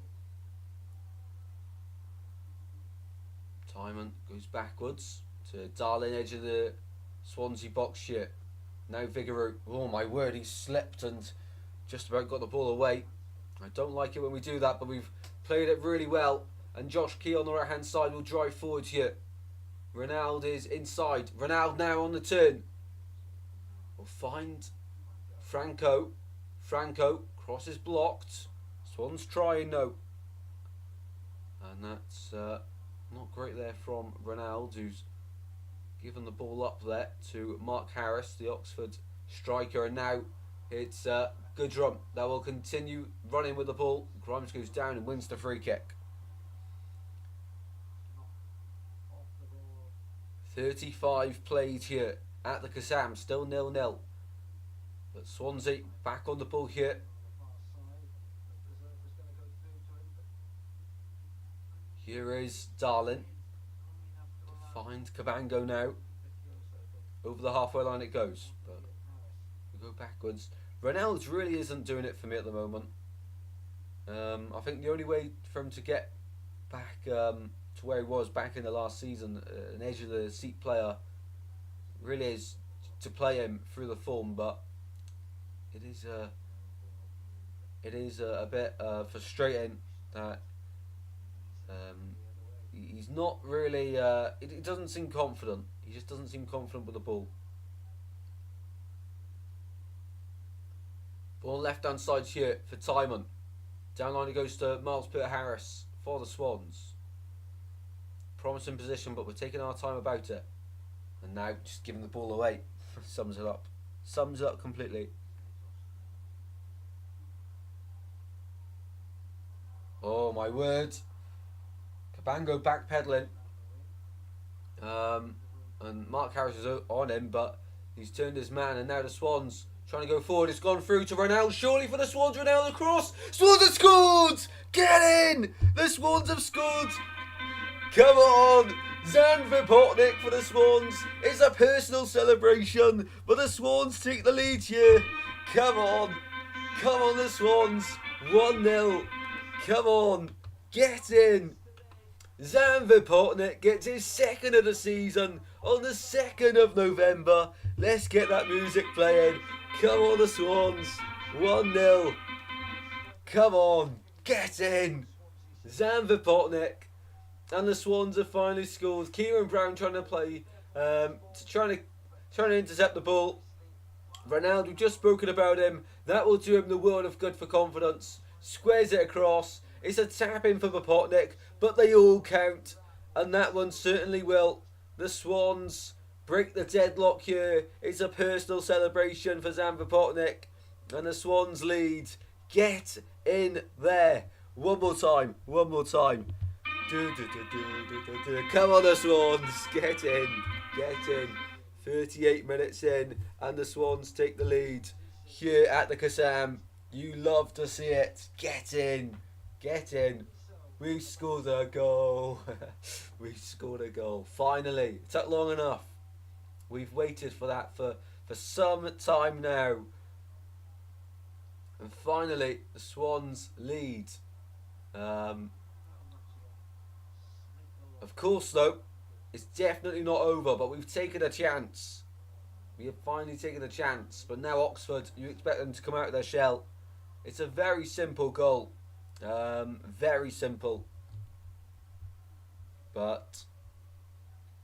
Timon goes backwards to Darlin, edge of the Swansea box here. Now Vigouroux. Oh my word, he slipped and just about got the ball away. I don't like it when we do that, but we've played it really well. And Josh Key on the right hand side will drive forward here. Ronaldo is inside. Ronaldo now on the turn. Will find Franco. Franco, cross is blocked. Swans trying though. And that's not great there from Ronaldo, who's given the ball up there to Mark Harris, the Oxford striker. And now it's Goodrum that will continue running with the ball. Grimes goes down and wins the free kick. 35 played here at the Kassam, still 0-0. But Swansea back on the ball here. Here is Darlin. To find Cabango now. Over the halfway line it goes. But we go backwards. Ronaldo really isn't doing it for me at the moment. I think the only way for him to get back to where he was back in the last season, an edge of the seat player, really is to play him through the form, but it is a bit frustrating that he's not really. It doesn't seem confident. He just doesn't seem confident with the ball. Ball left hand side here for Timon. Down line it goes to Miles Peter Harris for the Swans. Promising position, but we're taking our time about it. And now just giving the ball away. Sums it up. Sums it up completely. Oh my word. Cabango backpedaling. And Mark Harris is on him, but he's turned his man, and now the Swans trying to go forward. It's gone through to Ronaldo. Surely for the Swans. Ronaldo across. Swans have scored! Get in! The Swans have scored! Come on! Zan Vipotnik for the Swans. It's a personal celebration, but the Swans take the lead here. Come on. Come on, the Swans. 1-0. Come on. Get in. Zan Vipotnik gets his second of the season on the 2nd of November. Let's get that music playing. Come on, the Swans. 1-0. Come on. Get in. Zan Vipotnik. And the Swans have finally scored. Kieran Brown trying to play, trying to intercept the ball. Ronaldo, we've just spoken about him. That will do him the world of good for confidence. Squares it across. It's a tap in for Vipotnik, but they all count. And that one certainly will. The Swans break the deadlock here. It's a personal celebration for Zan Vipotnik. And the Swans lead. Get in there. One more time. One more time. Come on, the Swans. Get in. Get in. 38 minutes in, and the Swans take the lead here at the Kassam. You love to see it. Get in. Get in. We scored a goal. We scored a goal. Finally. It took long enough. We've waited for that for some time now. And finally, the Swans lead. Of course, though, it's definitely not over, but we've taken a chance. We have finally taken a chance. But now Oxford, you expect them to come out of their shell. It's a very simple goal. Very simple. But,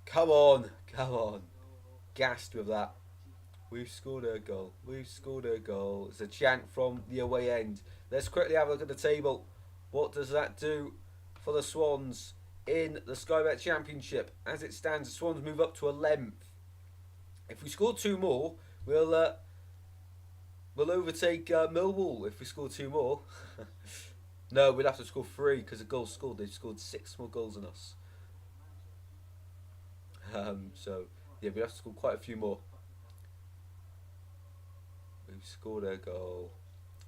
come on. Come on. Gassed with that. We've scored a goal. We've scored a goal. It's a chant from the away end. Let's quickly have a look at the table. What does that do for the Swans in the Sky Bet Championship? As it stands, the Swans move up to 11th. If we score 2 more, we'll overtake Millwall if we score 2 more. No, we'd have to score 3 because the goals scored. They've scored 6 more goals than us. So, yeah, we have to score quite a few more. We've scored a goal.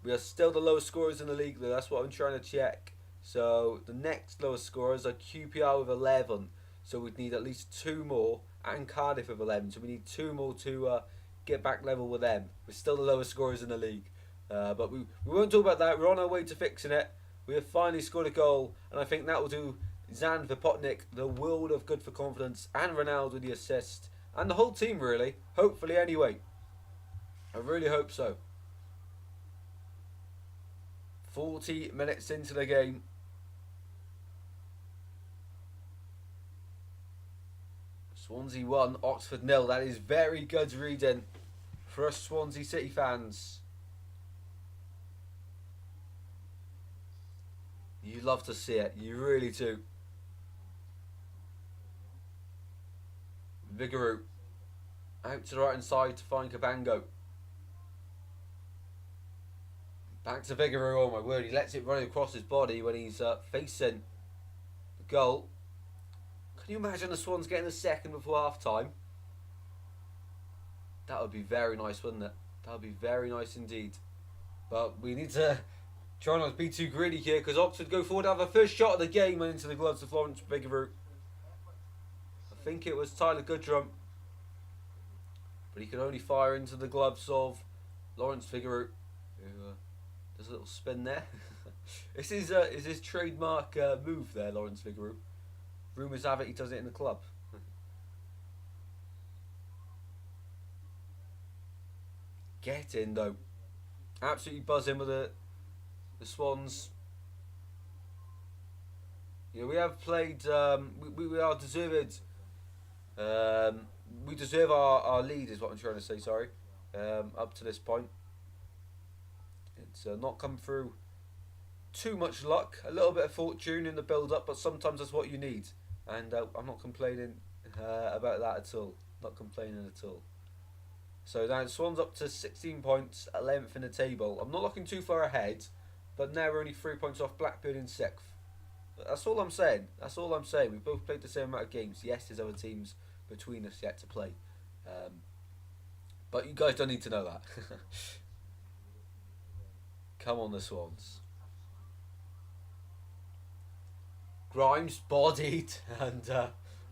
We are still the lowest scorers in the league, though. That's what I'm trying to check. So the next lowest scorers are QPR with 11. So we'd need at least 2 more, and Cardiff with 11. So we need 2 more to get back level with them. We're still the lowest scorers in the league. But we won't talk about that. We're on our way to fixing it. We have finally scored a goal, and I think that will do Zan Vipotnik the world of good for confidence, and Ronaldo the assist, and the whole team really. Hopefully anyway. I really hope so. 40 minutes into the game. Swansea 1, Oxford 0. That is very good reading for us Swansea City fans. You love to see it. You really do. Vigouroux out to the right hand side to find Cabango. Back to Vigouroux. Oh my word, he lets it run across his body when he's facing the goal. Can you imagine the Swans getting a second before half time? That would be very nice, wouldn't it? That would be very nice indeed. But we need to try not to be too greedy here, because Oxford go forward, have a first shot of the game and into the gloves of Lawrence Vigouroux. I think it was Tyler Goodrum, but he could only fire into the gloves of Lawrence Vigouroux, who does a little spin there. This is his trademark move there, Lawrence Vigouroux. Rumours have it he does it in the club. Get in though. Absolutely buzzing with the Swans. Yeah, we have played. We are deserved. We deserve our lead, is what I'm trying to say. Sorry. Up to this point, it's not come through too much luck. A little bit of fortune in the build-up, but sometimes that's what you need. And I'm not complaining about that at all. Not complaining at all. So now Swans up to 16 points, 11th in the table. I'm not looking too far ahead, but now we're only 3 points off Blackburn in 6th. That's all I'm saying. That's all I'm saying. We've both played the same amount of games. Yes, there's other teams between us yet to play. But you guys don't need to know that. Come on, the Swans. Grimes bodied and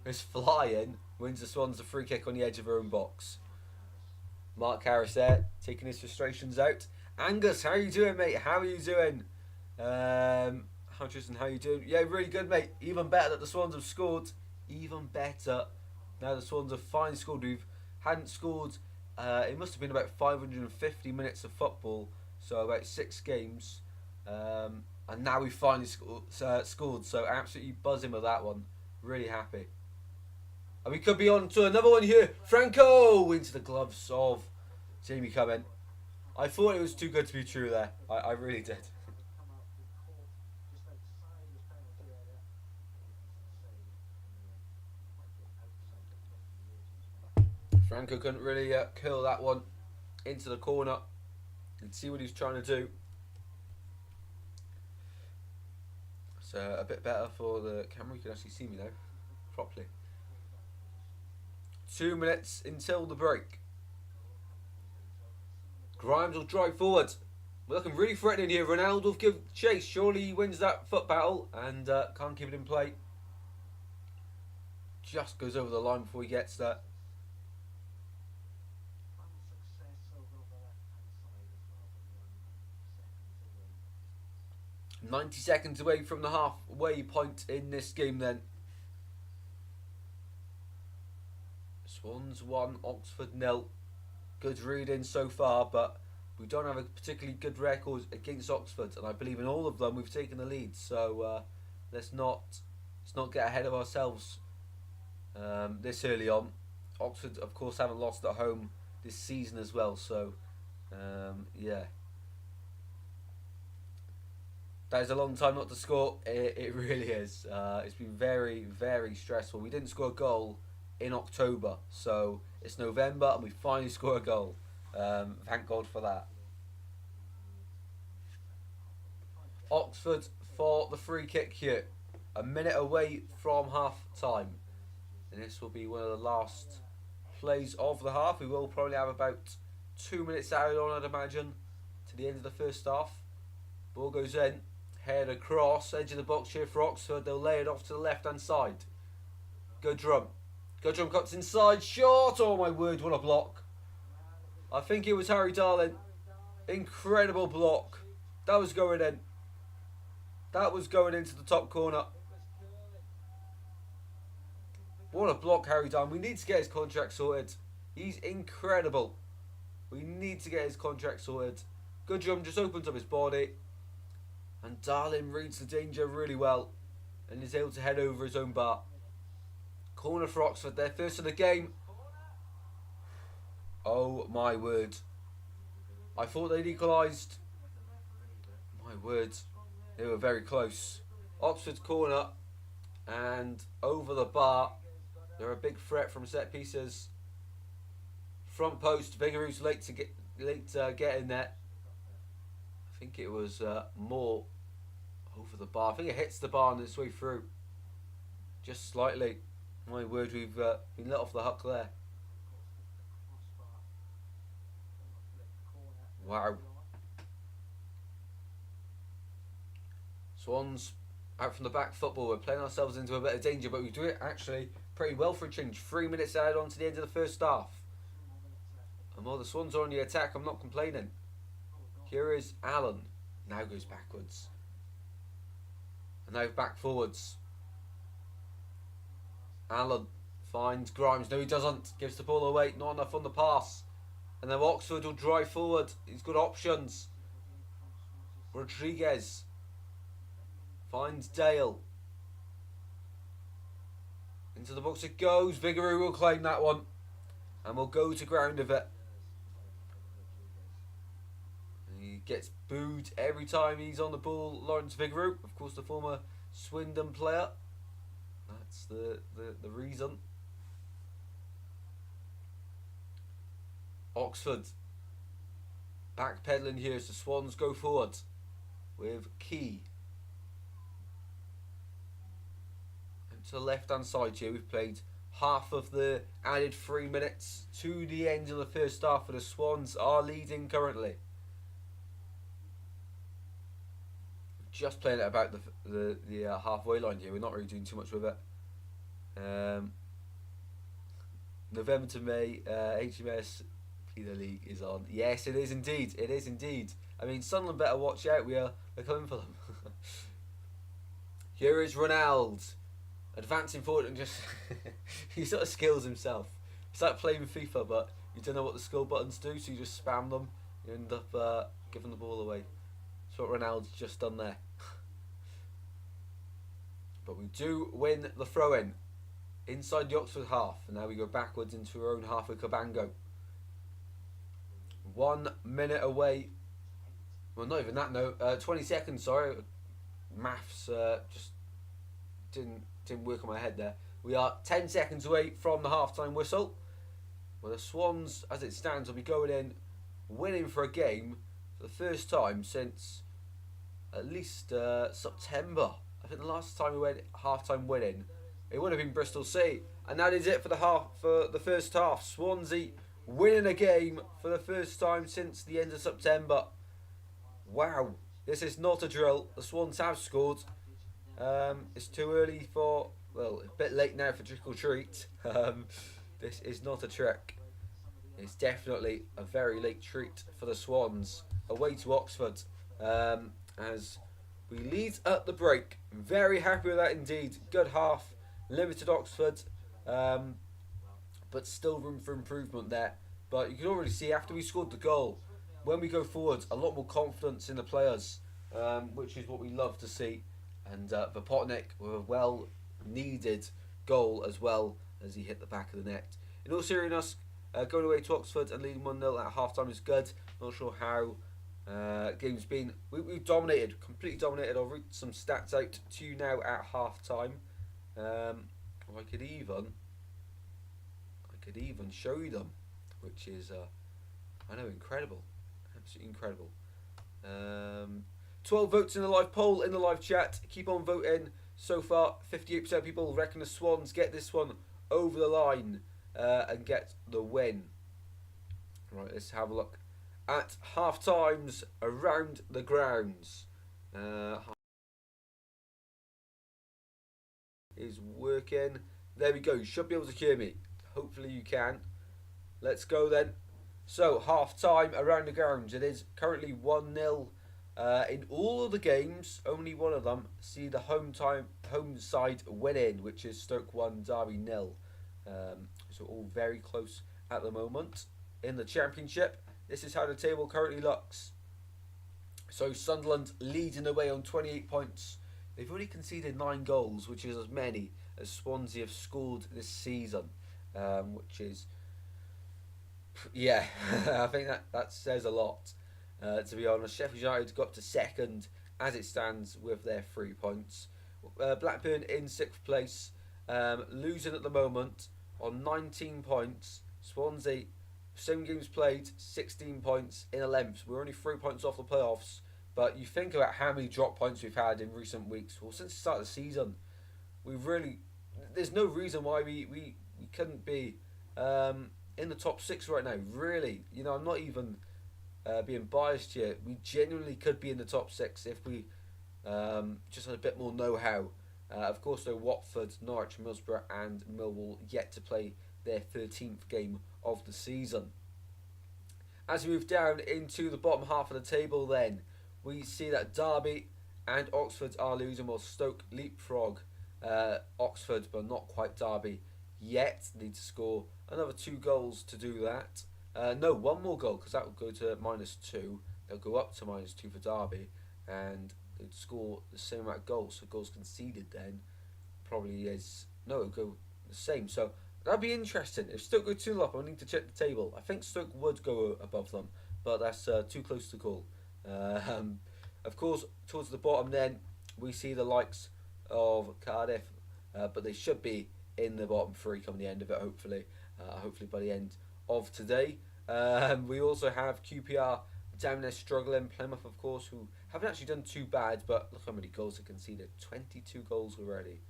is flying. Wins the Swans a free kick on the edge of her own box. Mark Harris there, taking his frustrations out. Angus, how you doing, mate? How are you doing? Tristan, how you doing? Yeah, really good, mate. Even better that the Swans have scored. Even better. Now the Swans have finally scored. We hadn't scored. It must have been about 550 minutes of football, so about 6 games. And now we finally scored. So absolutely buzzing with that one. Really happy. And we could be on to another one here. Franco into the gloves of Jamie Cumming. I thought it was too good to be true there. I really did. Franco couldn't really curl that one into the corner. You can see what he's trying to do. It's a bit better for the camera. You can actually see me now properly. 2 minutes until the break. Grimes will drive forward. We're looking really threatening here. Ronaldo will give chase. Surely he wins that foot battle and can't keep it in play. Just goes over the line before he gets that. 90 seconds away from the halfway point in this game then. Swans 1, Oxford 0. Good reading so far, but we don't have a particularly good record against Oxford, and I believe in all of them we've taken the lead. So let's not get ahead of ourselves this early on. Oxford, of course, haven't lost at home this season as well. So yeah, that is a long time not to score. It really is. It's been very, very stressful. We didn't score a goal in October, so it's November and we finally score a goal. Thank God for that. Oxford for the free kick here. A minute away from half time. And this will be one of the last plays of the half. We will probably have about 2 minutes added on, I'd imagine, to the end of the first half. Ball goes in. Head across, edge of the box here for Oxford. They'll lay it off to the left hand side. Goodrum. Goodrum cuts inside. Short. Oh my word, what a block. I think it was Harry Darling. Incredible block. That was going in. That was going into the top corner. What a block, Harry Darling. We need to get his contract sorted. He's incredible. We need to get his contract sorted. Goodrum just opens up his body. And Darling reads the danger really well and is able to head over his own bar. Corner for Oxford, their first of the game. Oh my word. I thought they'd equalised. My word. They were very close. Oxford's corner and over the bar. They're a big threat from set pieces. Front post, Vigouroux's late to get in there. I think it was more over the bar. I think it hits the bar on its way through. Just slightly. My word, we've been let off the hook there. Wow. Swans out from the back football. We're playing ourselves into a bit of danger, but we do it actually pretty well for a change. 3 minutes added on to the end of the first half. And while the Swans are on the attack, I'm not complaining. Here is Allen. Now goes backwards. And now back forwards. Allen finds Grimes. No, he doesn't. Gives the ball away. Not enough on the pass. And then Oxford will drive forward. He's got options. Rodriguez finds Dale. Into the box it goes. Vigouroux will claim that one. And we'll go to ground of it. He gets booed every time he's on the ball. Lawrence Vigouroux, of course, the former Swindon player. That's the reason. Oxford backpedaling here as the Swans go forward with Key. And to the left hand side here, we've played half of the added 3 minutes to the end of the first half, and the Swans are leading currently. just playing it about the halfway line here. We're not really doing too much with it. November to May, HMS Premier League is on. Yes, it is indeed. It is indeed. I mean, Sunderland better watch out. We're coming for them. Here is Ronaldo advancing forward and just he sort of skills himself. It's like playing FIFA, but you don't know what the skill buttons do, so you just spam them. You end up giving the ball away. That's what Ronaldo's just done there. But we do win the throw-in inside the Oxford half, and now we go backwards into our own half with Cabango. 1 minute away. Well, not even that. No, 20 seconds. Sorry, maths just didn't work on my head there. We are 10 seconds away from the half-time whistle. Well, the Swans, as it stands, will be going in winning for a game for the first time since at least September. I think the last time we went half-time winning, it would have been Bristol City. And that is it for the first half. Swansea winning a game for the first time since the end of September. Wow, this is not a drill. The Swans have scored. It's too early for, well, a bit late now for trick or treat. This is not a trick. It's definitely a very late treat for the Swans away to Oxford. As we lead at the break. Very happy with that indeed. Good half. Limited Oxford. But still room for improvement there. But you can already see after we scored the goal, when we go forward, a lot more confidence in the players, which is what we love to see. And Vopotnik with a well-needed goal as well as he hit the back of the net. In all seriousness, going away to Oxford and leading 1-0 at half-time is good. Not sure how game's been. We've dominated, completely dominated. I'll read some stats out to you now at half-time. I could even show you them, which is, I know, incredible. Absolutely incredible. 12 votes in the live poll, in the live chat. Keep on voting. So far, 58% of people reckon the Swans get this one over the line and get the win. Right, let's have a look at half times around the grounds. Is working. There we go. You should be able to hear me. Hopefully you can. Let's go then. So, half time around the grounds. It is currently 1-0. In all of the games, only one of them see the home side winning, which is Stoke 1, Derby 0. So all very close at the moment. In the Championship, this is how the table currently looks. So Sunderland leading away on 28 points. They've only conceded 9 goals, which is as many as Swansea have scored this season, which is, yeah, I think that says a lot. To be honest, Sheffield United got to second as it stands with their 3 points. Blackburn in 6th place, losing at the moment on 19 points. Swansea, same games played, 16 points in 11th. We're only 3 points off the playoffs. But you think about how many drop points we've had in recent weeks. Well, since the start of the season, there's no reason why we couldn't be in the top 6 right now. Really, I'm not even being biased here. We genuinely could be in the top 6 if we just had a bit more know-how. Of course, though, Watford, Norwich, Middlesbrough and Millwall yet to play their 13th game of the season. As we move down into the bottom half of the table then, we see that Derby and Oxford are losing, while Stoke leapfrog Oxford, but not quite Derby yet. Need to score another 2 goals to do that. No, 1 more goal, because that will go to -2. They'll go up to -2 for Derby, and they'd score the same amount of goals. So goals conceded then probably is, no, it'll go the same. So that'd be interesting. If Stoke go 2 up, I need to check the table. I think Stoke would go above them, but that's too close to call. Of course, towards the bottom then, we see the likes of Cardiff, but they should be in the bottom 3 come the end of it, hopefully by the end of today. We also have QPR down there struggling. Plymouth, of course, who haven't actually done too bad, but look how many goals they conceded. 22 goals already.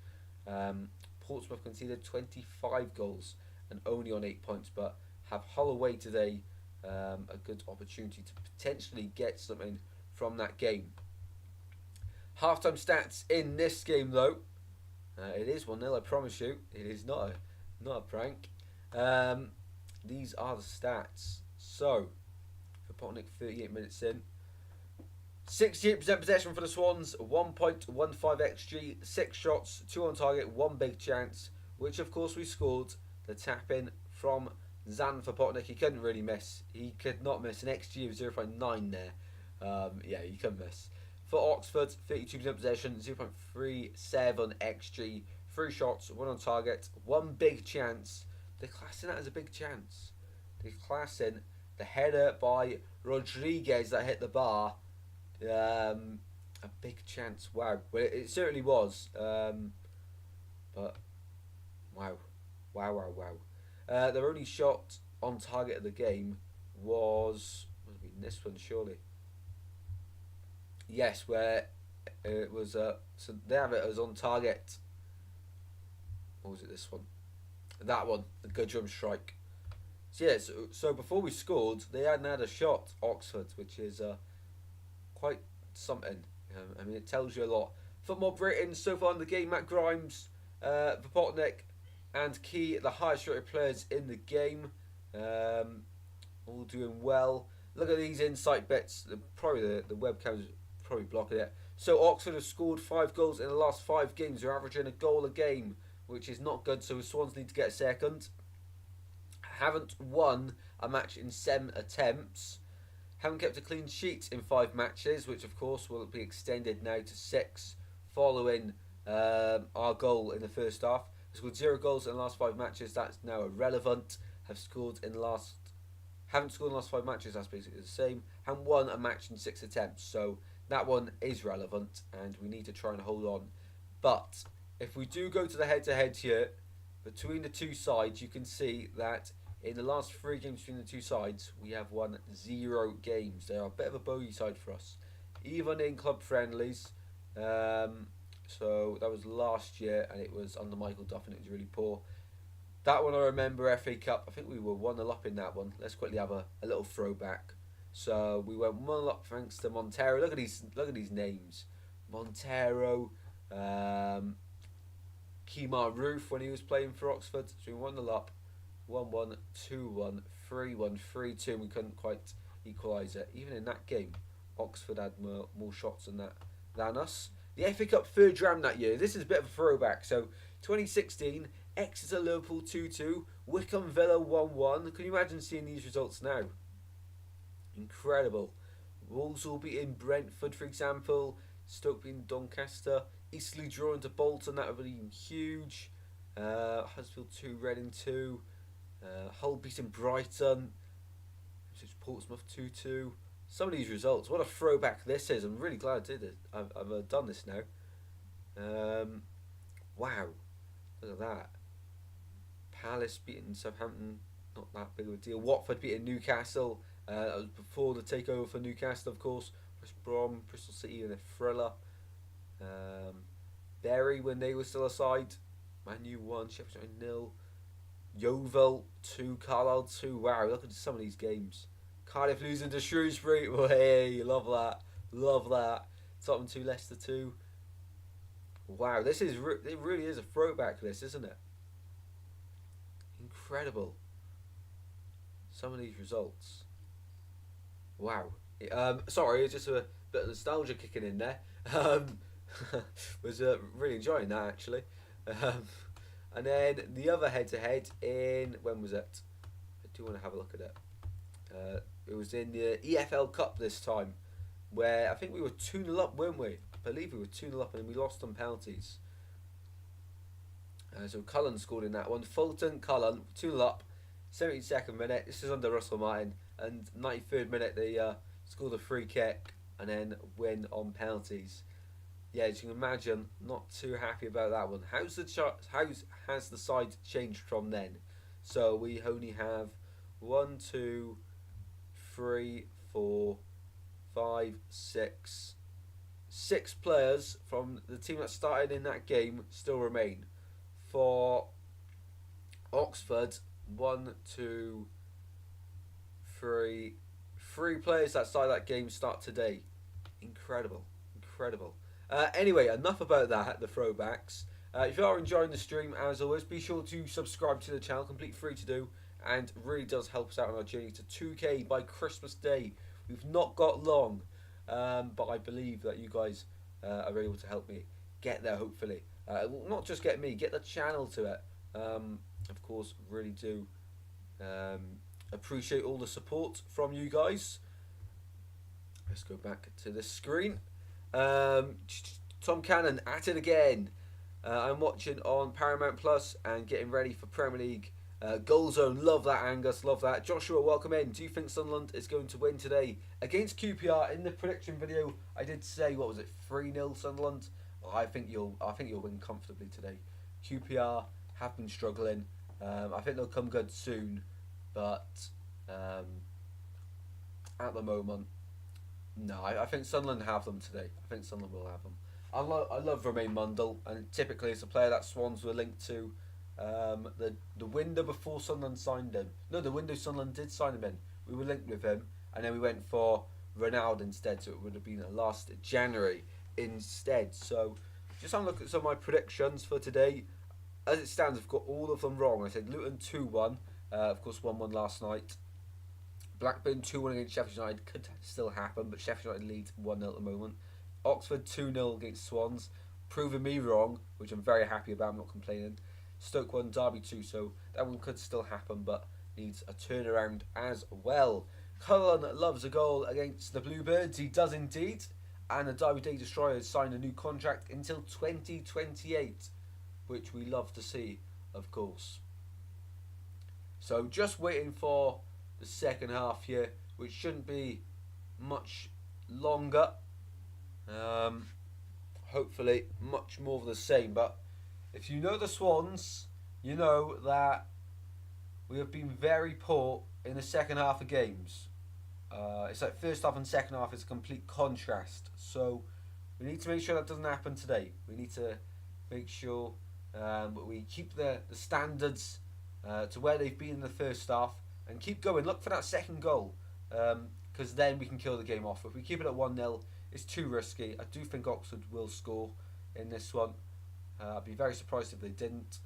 Portsmouth conceded 25 goals and only on 8 points, but have Hull away today. A good opportunity to potentially get something from that game. Halftime stats in this game, though. It is 1-0, I promise you. It is not a prank. These are the stats. So, for Potnick, 38 minutes in. 68% possession for the Swans, 1.15 xG, 6 shots, 2 on target, 1 big chance, which of course we scored. The tap in from Zan for Potnick. He couldn't really miss. He could not miss. An xG of 0.9 there. Yeah, he couldn't miss. For Oxford, 32% possession, 0.37 xG, 3 shots, 1 on target, 1 big chance. They're classing that as a big chance. They're classing the header by Rodriguez that hit the bar. A big chance. Wow. Well, it certainly was. But wow. Their only shot on target of the game was this one, surely. Yes, where it was. So they have it as on target. Or was it this one? That one, the good drum strike. So yeah, so before we scored, they hadn't had a shot, Oxford, which is quite something. I mean, it tells you a lot. Football Britain so far in the game: Matt Grimes, Popotnik, and Key, the highest rated players in the game, all doing well. Look at these insight bits. Probably the webcam's probably blocking it. So Oxford have scored 5 goals in the last 5 games. They're averaging a goal a game, which is not good. So the Swans need to get a second. Haven't won a match in 7 attempts. Haven't kept a clean sheet in 5 matches, which of course will be extended now to 6 following our goal in the first half. Scored 0 goals in the last 5 matches. That's now irrelevant. Haven't scored in the last 5 matches. That's basically the same. Haven't won a match in 6 attempts. So that one is relevant, and we need to try and hold on. But if we do go to the head-to-head here between the two sides, you can see that in the last 3 games between the two sides, we have won 0 games. They are a bit of a bogey side for us, even in club friendlies. So that was last year, and it was under Michael Duff, and it was really poor. That one I remember, FA Cup. I think we were 1-0 up in that one. Let's quickly have a little throwback. So we went 1-0 up thanks to Montero. Look at these names: Montero, Kemar Roof when he was playing for Oxford. So we 1-0 up, 1-1, 2-1, 3-1, 3-2. We couldn't quite equalise it. Even in that game, Oxford had more shots than us. The FA Cup third round that year. This is a bit of a throwback. So 2016, Exeter Liverpool 2-2, Wycombe Villa 1-1. Can you imagine seeing these results now? Incredible. Walsall beating Brentford, for example. Stoke beating Doncaster. Eastleigh drawing to Bolton. That would have been huge. Huddersfield 2, Reading 2. Hull beating Brighton. Portsmouth 2-2. Some of these results. What a throwback this is. I'm really glad I did it. I've done this now. Wow. Look at that. Palace beating Southampton. Not that big of a deal. Watford beating Newcastle. That was before the takeover for Newcastle, of course. West Brom, Bristol City in a thriller. Bury when they were still aside. Man U 1, Sheffield United 0. Yeovil 2, Carlisle 2. Wow, look at some of these games. Cardiff losing to Shrewsbury. Oh, hey, love that. Tottenham 2, Leicester 2. Wow, it really is a throwback list, isn't it? Incredible. Some of these results. Wow. Sorry, it's just a bit of nostalgia kicking in there. Was really enjoying that, actually. And then the other head-to-head in... When was it? I do want to have a look at it. It was in the EFL Cup this time, where I think we were 2-0 up, weren't we? I believe we were 2-0 up, and we lost on penalties. So Cullen scored in that one. Fulton, Cullen, 2-0 up. 72nd minute. This is under Russell Martin. And 93rd minute, they scored a free kick and then win on penalties. Yeah, as you can imagine, not too happy about that one. How has the side changed from then? So we only have 1, 2, 3, 4, 5, 6. 6 players from the team that started in that game still remain. For Oxford, 1, 2, 3 players that started that game start today. Incredible. Anyway, enough about that, the throwbacks. If you are enjoying the stream, as always, be sure to subscribe to the channel, completely free to do, and really does help us out on our journey to 2K by Christmas Day. We've not got long, but I believe that you guys are able to help me get there, hopefully. Not just get me, get the channel to it. Of course, really do appreciate all the support from you guys. Let's go back to the screen. Tom Cannon at it again. I'm watching on Paramount Plus and getting ready for Premier League Goal Zone. Love that, Angus. Love that. Joshua, welcome in. Do you think Sunderland is going to win today against QPR? In the prediction video, I did say, what was it, 3-0 Sunderland? Well, I think you'll win comfortably today. QPR have been struggling. I think they'll come good soon, but at the moment, no. I think Sunderland have them today. I think Sunderland will have them. I love Romain Mundle, and typically it's a player that Swans were linked to. The window before Sunderland signed him. No, the window Sunderland did sign him in. We were linked with him, and then we went for Ronaldo instead. So it would have been last January instead. So just have a look at some of my predictions for today. As it stands, I've got all of them wrong. I said Luton 2-1. Of course, 1-1 last night. Blackburn 2-1 against Sheffield United could still happen, but Sheffield United lead 1-0 at the moment. Oxford 2-0 against Swans, proving me wrong, which I'm very happy about. I'm not complaining. Stoke 1, Derby 2, so that one could still happen, but needs a turnaround as well. Cullen loves a goal against the Bluebirds. He does indeed. And the Derby Day Destroyers signed a new contract until 2028, which we love to see, of course. So just waiting for the second half here, which shouldn't be much longer. Hopefully much more of the same, but if you know the Swans, you know that we have been very poor in the second half of games. It's like first half and second half is a complete contrast, so we need to make sure that doesn't happen today. We need to make sure we keep the standards to where they've been in the first half and keep going. Look for that second goal, because then we can kill the game off. If we keep it at 1-0, it's too risky. I do think Oxford will score in this one. I'd be very surprised if they didn't,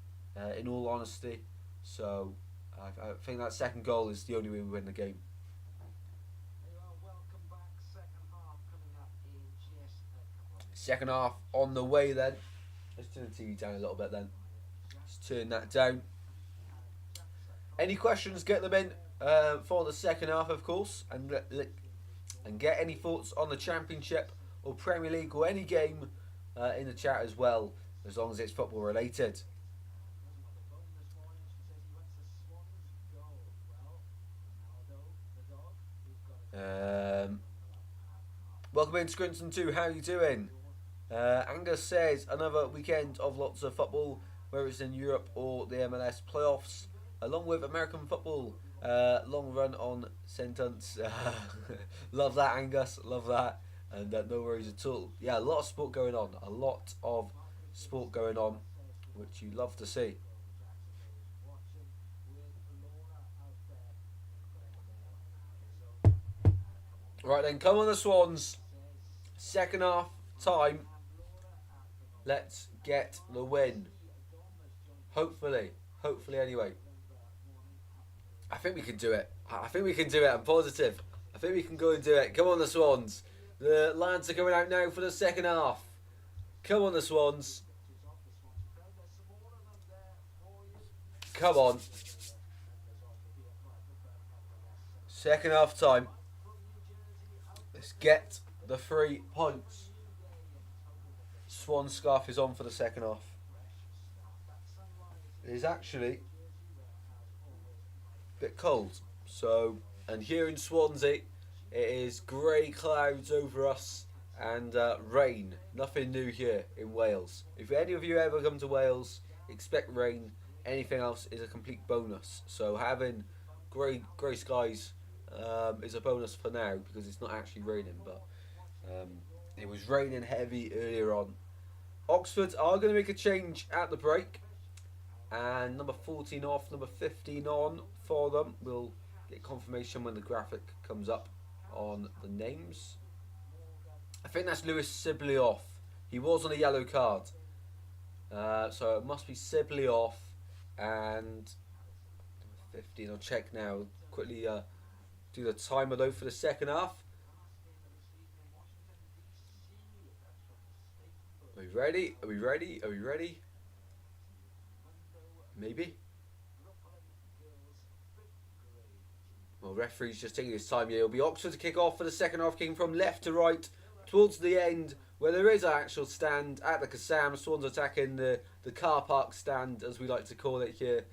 in all honesty. So I think that second goal is the only way we win the game. Second half on the way then. Let's turn the TV down a little bit then. Let's turn that down. Any questions, get them in for the second half, of course. And get any thoughts on the Championship or Premier League or any game in the chat as well, as long as it's football related. Welcome in, Scrinton 2. How are you doing? Angus says another weekend of lots of football, whether it's in Europe or the MLS playoffs, along with American football. Long run on sentence. Love that, Angus. Love that. And no worries at all. Yeah, a lot of sport going on. A lot of sport going on, which you love to see. Right then, come on the Swans. Second half time. Let's get the win. Hopefully. Hopefully anyway. I think we can do it. I think we can do it. I'm positive. I think we can go and do it. Come on the Swans. The lads are going out now for the second half. Come on the Swans. Come on. Second half time. Let's get the 3 points. Swan scarf is on for the second half. It is actually a bit cold. So, and here in Swansea, it is grey clouds over us and rain. Nothing new here in Wales. If any of you ever come to Wales, expect rain. Anything else is a complete bonus. So having grey skies is a bonus for now because it's not actually raining, but it was raining heavy earlier on. Oxford are going to make a change at the break, and number 14 off, number 15 on for them. We'll get confirmation when the graphic comes up on the names. I think that's Lewis Sibley off. He was on a yellow card. So it must be Sibley off and 15. I'll check now. Quickly do the timer though for the second half. Are we ready? Are we ready? Are we ready? Maybe. Well, referee's just taking his time here. It'll be Oxford to kick off for the second half, kicking from left to right towards the end, where there is an actual stand at the Kassam. Swans attacking the car park stand, as we like to call it here,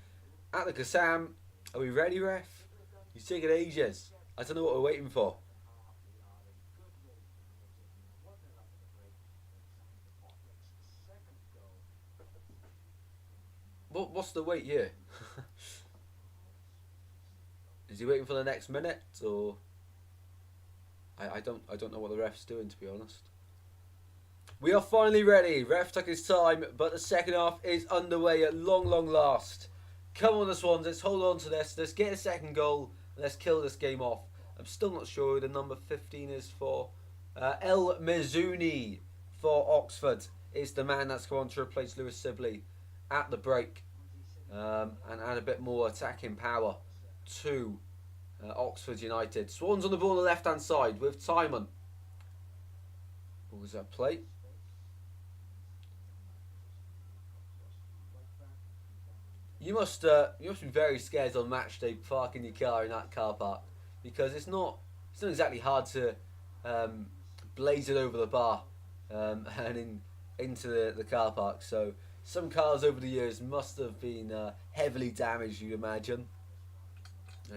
at the Kassam. Are we ready, ref? He's taking ages. I don't know what we're waiting for. What's the wait here? Is he waiting for the next minute, or I don't know what the ref's doing, to be honest. We are finally ready. Ref took his time, but the second half is underway at long last. Come on, the Swans. Let's hold on to this. Let's get a second goal. And let's kill this game off. I'm still not sure who the number 15 is for. El Mizuni for Oxford is the man that's going to replace Lewis Sibley at the break, and add a bit more attacking power to Oxford United. Swans on the ball on the left hand side with Timon. What was that play? You must be very scared on match day parking your car in that car park, because it's not exactly hard to blaze it over the bar and into the car park. So some cars over the years must have been heavily damaged, you'd imagine.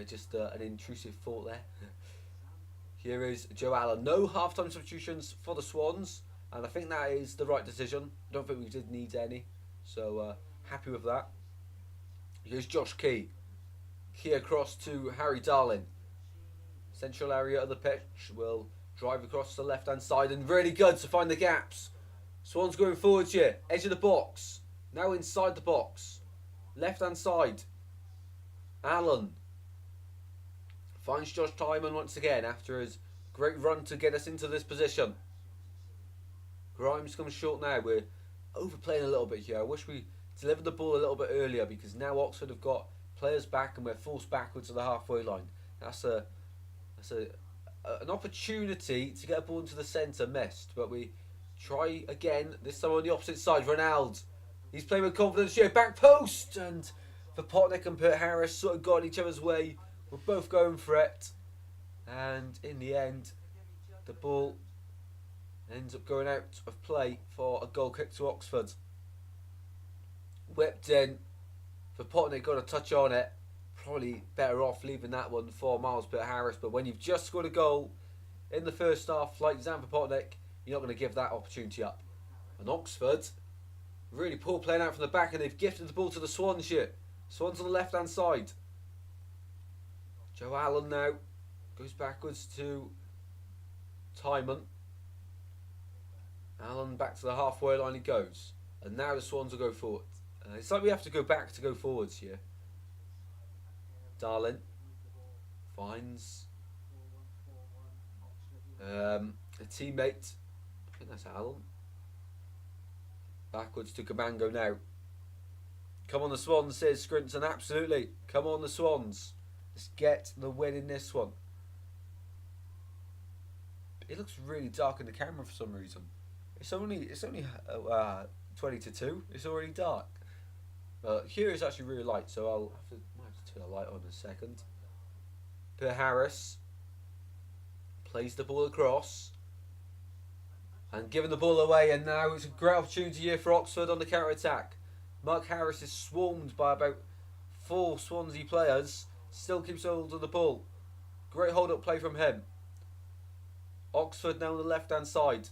Just an intrusive thought there. Here is Joe Allen. No half-time substitutions for the Swans, and I think that is the right decision. I don't think we did need any, so happy with that. Here's Josh Key. Key across to Harry Darling. Central area of the pitch. Will drive across the left-hand side, and really good to find the gaps. Swans going forwards here. Edge of the box. Now inside the box. Left-hand side. Allen finds Josh Timon once again after his great run to get us into this position. Grimes comes short now. We're overplaying a little bit here. I wish we delivered the ball a little bit earlier, because now Oxford have got players back and we're forced backwards to the halfway line. That's an opportunity to get a ball into the centre missed, but we try again, this time on the opposite side. Ronald, he's playing with confidence here, back post, and Vapotnik and Pert Harris sort of got in each other's way. We're both going for it, and in the end the ball ends up going out of play for a goal kick to Oxford. Whipped in. Vapotnik got a touch on it. Probably better off leaving that one for Miles Pert Harris, but when you've just scored a goal in the first half like Zan Vapotnik, you're not going to give that opportunity up. And Oxford really poor playing out from the back, and they've gifted the ball to the Swans here. Swans on the left hand side. Joe Allen now goes backwards to Timon. Allen back to the halfway line he goes, and now the Swans will go forward. It's like we have to go back to go forwards here. Darling finds a teammate. I think that's Allen. Backwards to Camango now. Come on the Swans, says Scrinton. Absolutely. Come on the Swans. Let's get the win in this one. It looks really dark in the camera for some reason. It's only 20 to 2. It's already dark. Here is actually really light, so might have to turn the light on in a second. Pert Harris plays the ball across and giving the ball away, and now it's a great opportunity here for Oxford on the counter attack. Mark Harris is swarmed by about 4 Swansea players. Still keeps hold of the ball. Great hold up play from him. Oxford now on the left hand side.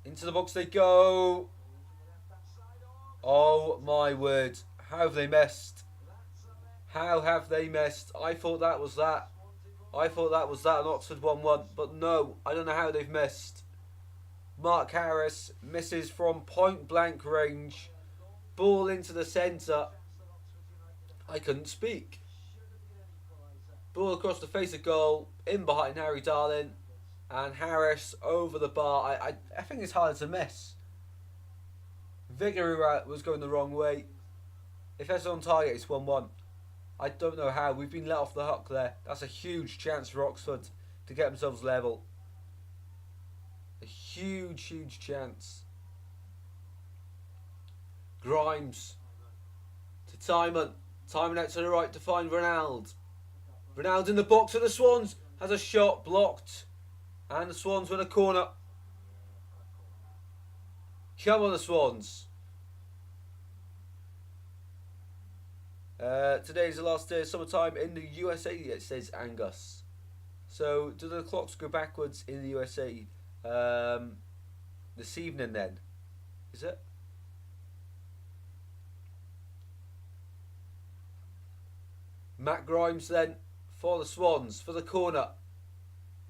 Into the box they go. Oh my word. How have they missed? How have they missed? I thought that was that. I thought that was that, and Oxford 1-1. But no, I don't know how they've missed. Mark Harris misses from point blank range. Ball into the centre. I couldn't speak. Ball across the face of goal. In behind Harry Darling. And Harris over the bar. I think it's hard to miss. Vigouroux was going the wrong way. If that's on target, it's 1-1. I don't know how. We've been let off the hook there. That's a huge chance for Oxford to get themselves level. A huge, huge chance. Grimes to Timon. Timon out to the right to find Ronald. Ronald in the box for the Swans. Has a shot blocked. And the Swans win a corner. Come on, the Swans. Today's the last day of summertime in the USA, it says Angus. So, do the clocks go backwards in the USA this evening then? Is it? Matt Grimes then for the Swans, for the corner.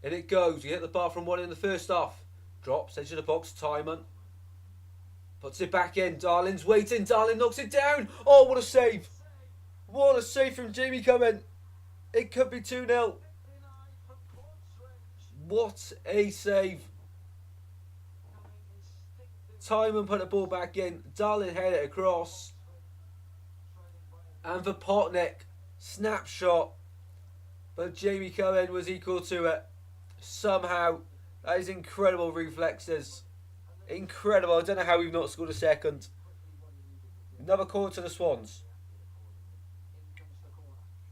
In it goes. He hit the bar from one in the first half. Drops, edge of the box, Timon. Puts it back in. Darlin's waiting. Darlin knocks it down. Oh, what a save. What a save from Jamie Cumming. It could be 2-0. What a save. Timon put the ball back in. Darlin headed it across. And for Potnick, snapshot. But Jamie Cumming was equal to it. Somehow. That is incredible reflexes. Incredible. I don't know how we've not scored a second. Another corner to the Swans.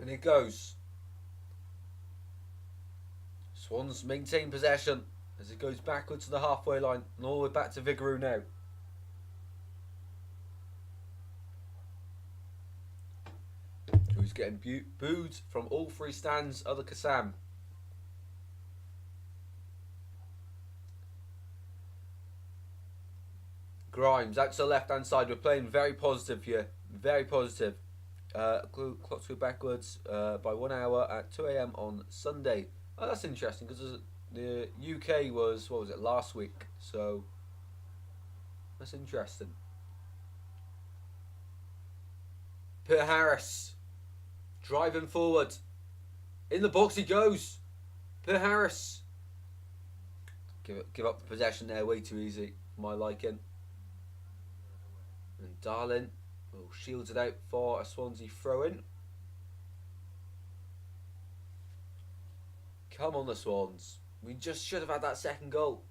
And it goes. Swans maintain possession as it goes backwards to the halfway line and all the way back to Vigouroux now. Who's getting booed from all three stands of the Kassam. Grimes out to the left hand side. We're playing very positive here. Very positive. Clocks go backwards by 1 hour at 2 AM on Sunday. Oh, that's interesting because the UK was, what was it, last week. So that's interesting. Peter Harris driving forward. In the box he goes. Peter Harris. Give up the possession there way too easy for my liking. And Darlin will shield it out for a Swansea throw-in. Come on, the Swans. We just should have had that second goal.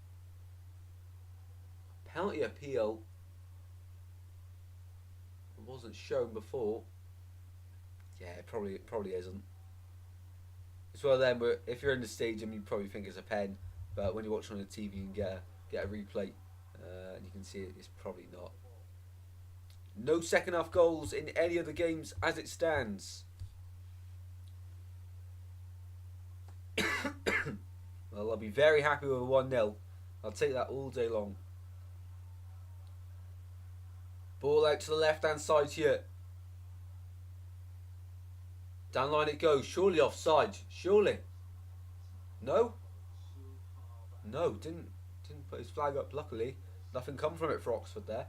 Penalty appeal. It wasn't shown before. Yeah, it probably isn't. It's one of them where if you're in the stadium, you probably think it's a pen, but when you watch on the TV, you can get a replay, and you can see it's probably not. No second half goals in any of the games as it stands. Well, I'll be very happy with a 1-0. I'll take that all day long. Ball out to the left hand side here. Down line it goes. Surely offside. Surely. No? No, didn't put his flag up, luckily. Nothing come from it for Oxford there.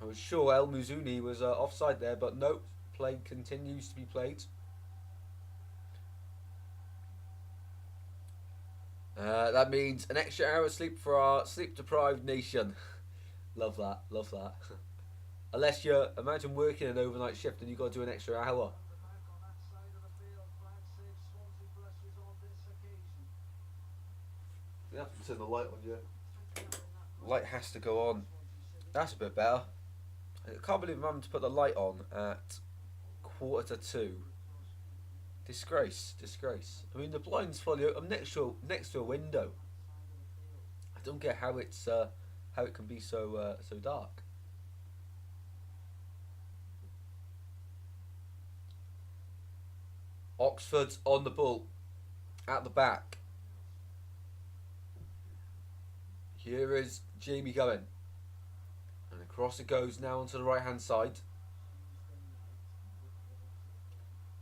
I was sure El Muzuni was offside there, but no. Play continues to be played. That means an extra hour of sleep for our sleep-deprived nation. Love that, love that. Unless you imagine working an overnight shift and you've got to do an extra hour. You have to turn the light on, yeah. Light has to go on. That's a bit better. I can't believe I'm having to put the light on at 1:45. Disgrace, disgrace. I mean, the blind's fully open. I'm next to a window. I don't get how it can be so dark. Oxford's on the ball at the back. Here is Jamie going. And across it goes now onto the right hand side.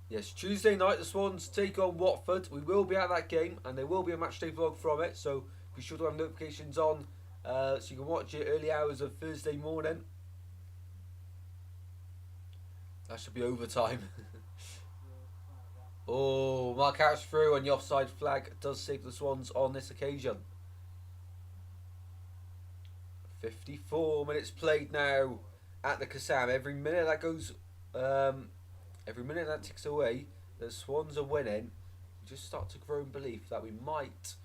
Yes, Tuesday night the Swans take on Watford. We will be at that game and there will be a matchday vlog from it. So be sure to have notifications on so you can watch it early hours of Thursday morning. That should be overtime. Oh, Mark Harris through, and the offside flag does save the Swans on this occasion. 54 minutes played now at the Kassam. Every minute that goes, every minute that ticks away, the Swans are winning. We just start to grow in belief that we might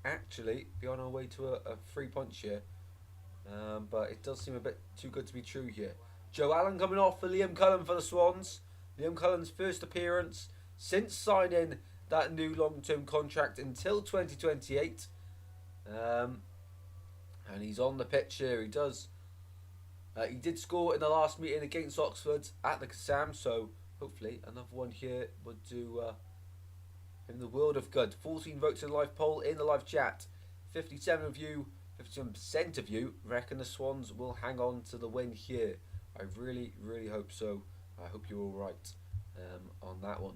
actually be on our way to a 3 point here. But it does seem a bit too good to be true here. Joe Allen coming off for Liam Cullen for the Swans. Liam Cullen's first appearance since signing that new long-term contract until 2028. And he's on the pitch here. He does. He did score in the last meeting against Oxford at the Kassam, so hopefully another one here would do him the world of good. 14 votes in the live poll in the live chat. 57% of you reckon the Swans will hang on to the win here. I really, really hope so. I hope you're all right on that one.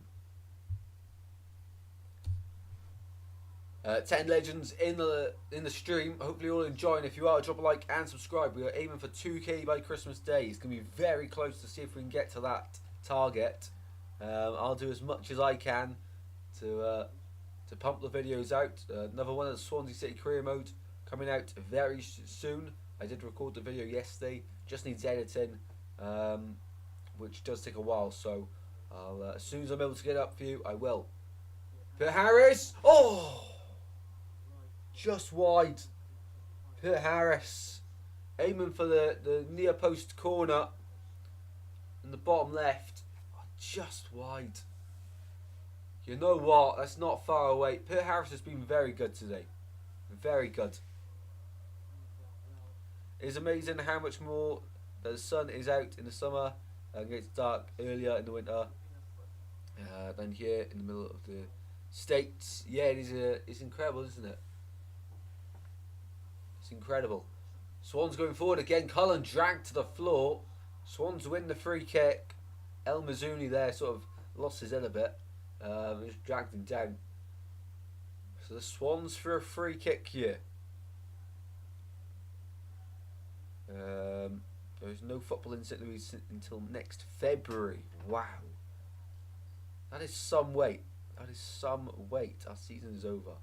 10 legends in the stream. Hopefully you're all enjoying. If you are, drop a like and subscribe. We are aiming for 2k by Christmas Day. It's going to be very close to see if we can get to that target. I'll do as much as I can to pump the videos out. Another one of the Swansea City career mode coming out very soon. I did record the video yesterday. Just needs editing, which does take a while. So I'll as soon as I'm able to get it up for you, I will. Pitt Harris. Oh! Just wide. Pitt Harris aiming for the near post corner in the bottom left. Oh, just wide. You know what? That's not far away. Pitt Harris has been very good today. Very good. It's amazing how much more the sun is out in the summer and gets dark earlier in the winter than here in the middle of the States. Yeah, it's incredible, isn't it? It's incredible. Swans going forward again. Cullen dragged to the floor. Swans win the free kick. El Mazzuni there sort of lost his head a bit. Just dragged him down. So the Swans for a free kick here. There's no football in St. Louis until next February. Wow. That is some weight. That is some weight. Our season is over.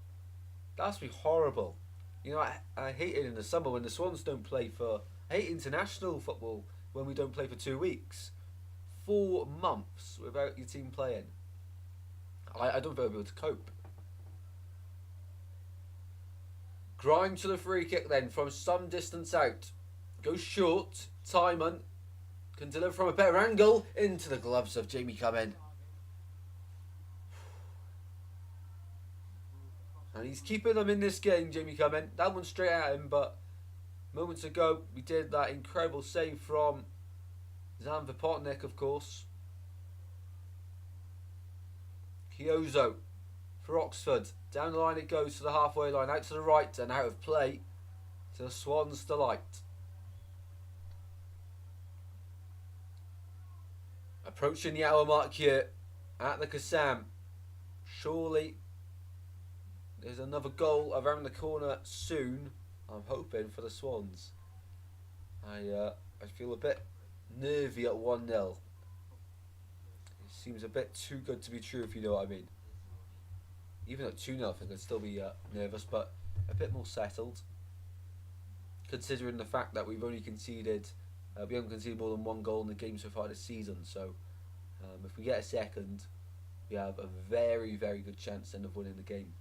That's be horrible. You know, I hate it in the summer when the Swans don't play for... I hate international football when we don't play for 2 weeks. 4 months without your team playing. I don't think I'll be able to cope. Grimes to the free kick then from some distance out. Goes short. Timon can deliver from a better angle into the gloves of Jamie Cumming. And he's keeping them in this game, Jamie Cumming. That one straight at him, but moments ago we did that incredible save from Zan Vipotnik, of course. Kyozo for Oxford. Down the line it goes to the halfway line, out to the right and out of play to the Swans' delight. Approaching the hour mark here at the Kassam. Surely there's another goal around the corner soon. I'm hoping for the Swans. I feel a bit nervy at 1-0. It seems a bit too good to be true, if you know what I mean. Even at 2-0, I think I'd still be nervous, but a bit more settled. Considering the fact that we've only conceded, we haven't conceded more than 1 goal in the game so far this season. So if we get a second, we have a very, very good chance then of winning the game.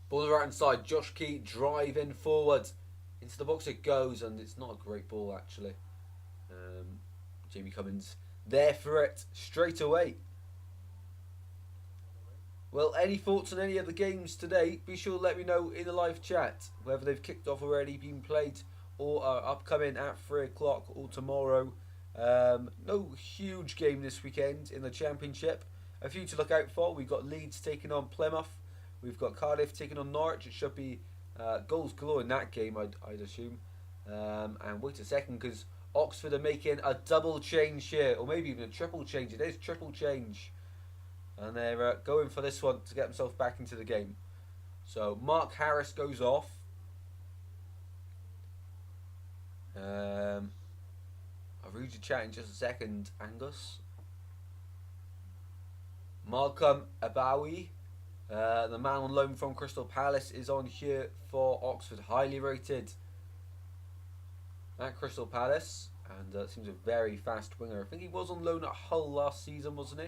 Ball on the right hand side, Josh Key driving forward. Into the box it goes, and it's not a great ball actually. Jamie Cummins there for it straight away. Well, any thoughts on any of the games today? Be sure to let me know in the live chat, whether they've kicked off already, been played, or are upcoming at 3 o'clock or tomorrow. No huge game this weekend in the Championship. A few to look out for. We've got Leeds taking on Plymouth. We've got Cardiff taking on Norwich. It should be goals galore in that game, I'd assume. And wait a second, because Oxford are making a double change here, or maybe even a triple change. It is triple change. And they're going for this one to get themselves back into the game. So Mark Harris goes off. I'll read your chat in just a second, Angus. Malcolm Abawi, the man on loan from Crystal Palace, is on here for Oxford. Highly rated at Crystal Palace, and seems a very fast winger. I think he was on loan at Hull last season, wasn't he?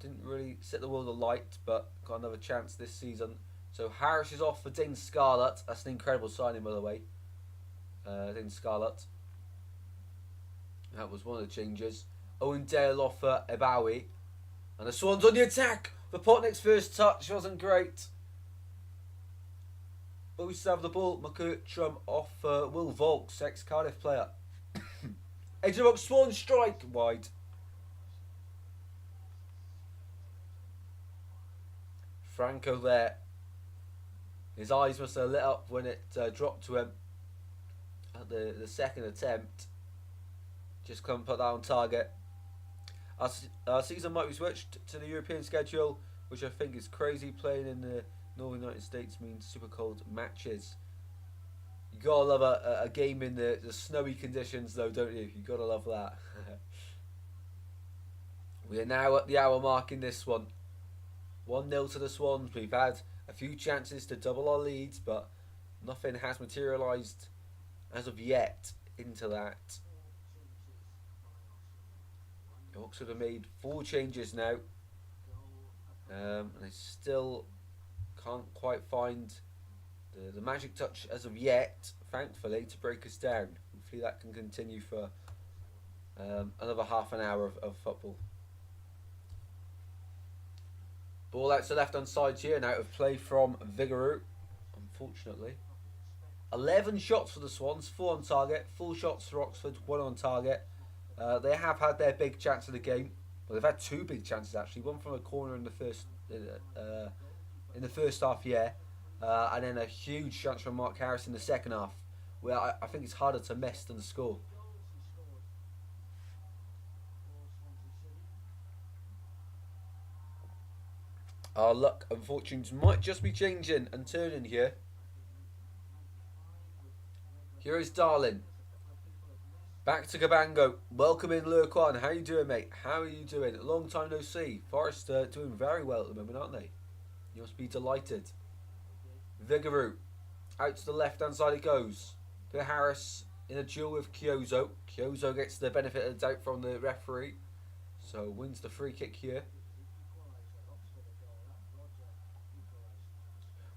Didn't really set the world alight, but got another chance this season. So Harris is off for Dean Scarlett. That's an incredible signing, by the way. Dean Scarlett. That was one of the changes. Owen Dale off for Ebawi. And the Swans on the attack. Potnick's first touch wasn't great, but we still have the ball. McCurtram off for Will Volks, ex-Cardiff player. Edge of the box, Swan strike wide. Franco there. His eyes must have lit up when it dropped to him at the second attempt. Just couldn't put that on target. Our season might be switched to the European schedule, which I think is crazy. Playing in the Northern United States means super cold matches. You gotta love a game in the snowy conditions, though, don't you? You gotta love that. We are now at the hour mark in this one. 1-0 to the Swans. We've had a few chances to double our leads, but nothing has materialised as of yet into that. Oxford have made 4 changes now, and they still can't quite find the magic touch as of yet, thankfully, to break us down. Hopefully that can continue for another half an hour of football. Ball out to the left-hand side here, now out of play from Vigouroux, unfortunately. 11 shots for the Swans, 4 on target, 4 shots for Oxford, 1 on target. They have had their big chance of the game. Well, they've had 2 big chances actually. One from a corner in the first half, yeah, and then a huge chance from Mark Harris in the second half, where I think it's harder to miss than to score. Our luck and fortunes might just be changing and turning here. Here is Darlin. Back to Cabango. Welcome in, Lurquan. How you doing, mate? How are you doing? Long time no see. Forest doing very well at the moment, aren't they? You must be delighted. Vigouroux. Out to the left-hand side it goes. To Harris in a duel with Kyozo. Kyozo gets the benefit of the doubt from the referee, so wins the free kick here.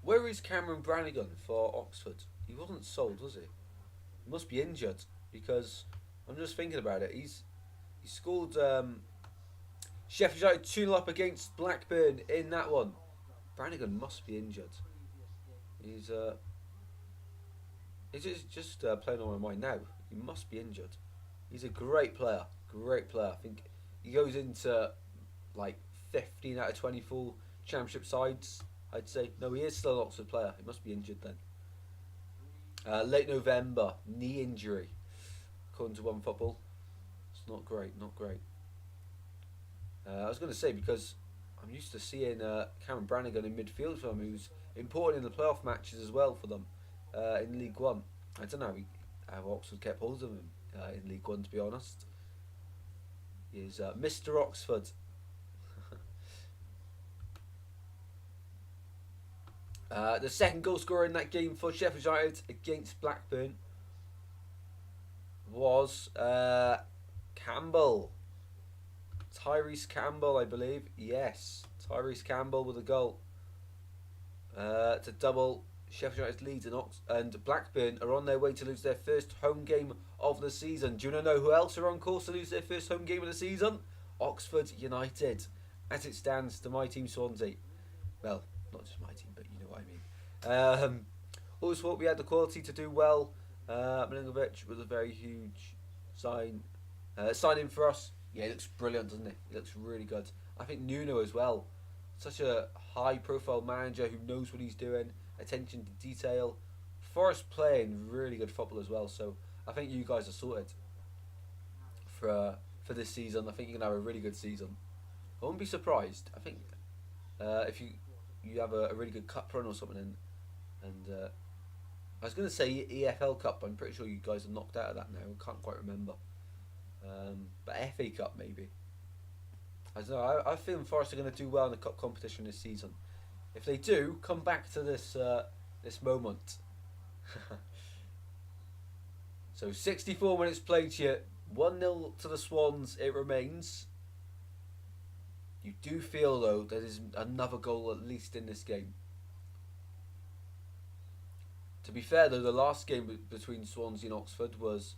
Where is Cameron Brannigan for Oxford? He wasn't sold, was he? He must be injured, because I'm just thinking about it. He scored Sheffield United 2-0 up against Blackburn in that one. Brannigan must be injured. He's just playing on my mind now. He must be injured. He's a great player. Great player. I think he goes into like 15 out of 24 championship sides, I'd say. No, he is still an Oxford player. He must be injured then. Late November, knee injury, according to One Football. It's not great, not great. I was going to say, because I'm used to seeing Cameron Brannigan in midfield for them, who's important in the playoff matches as well for them in League One. I don't know how Oxford kept hold of him in League One, to be honest. He's Mr. Oxford. The second goal scorer in that game for Sheffield United against Blackburn was Campbell. Tyrese Campbell, I believe. Yes, Tyrese Campbell with a goal to double Sheffield United's lead, and Blackburn are on their way to lose their first home game of the season. Do you want to know who else are on course to lose their first home game of the season? Oxford United, as it stands to my team Swansea. Well, not just my team, but you know what I mean. Always thought we had the quality to do well. Milinkovic was a very huge signing for us. Yeah, he looks brilliant, doesn't he? He looks really good. I think Nuno as well. Such a high-profile manager who knows what he's doing. Attention to detail. Forest playing really good football as well. So I think you guys are sorted for this season. I think you're gonna have a really good season. I wouldn't be surprised. I think if you have a really good cup run or something, and I was gonna say EFL Cup. I'm pretty sure you guys are knocked out of that now. I can't quite remember. But FA Cup maybe. I don't know. I feel Forest are going to do well in the cup competition this season. If they do, come back to this this moment. So 64 minutes played here. 1-0 to the Swans. It remains. You do feel though there is another goal at least in this game. To be fair though, the last game between Swansea and Oxford was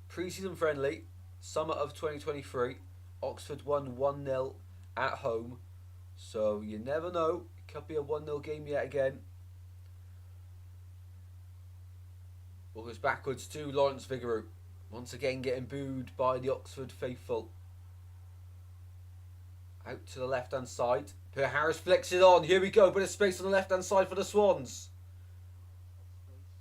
pre-season friendly, summer of 2023. Oxford won 1-0 at home. So you never know. It could be a 1-0 game yet again. Ball goes backwards to Lawrence Vigouroux. Once again getting booed by the Oxford faithful. Out to the left-hand side. Per Harris flicks it on. Here we go. Bit of space on the left-hand side for the Swans.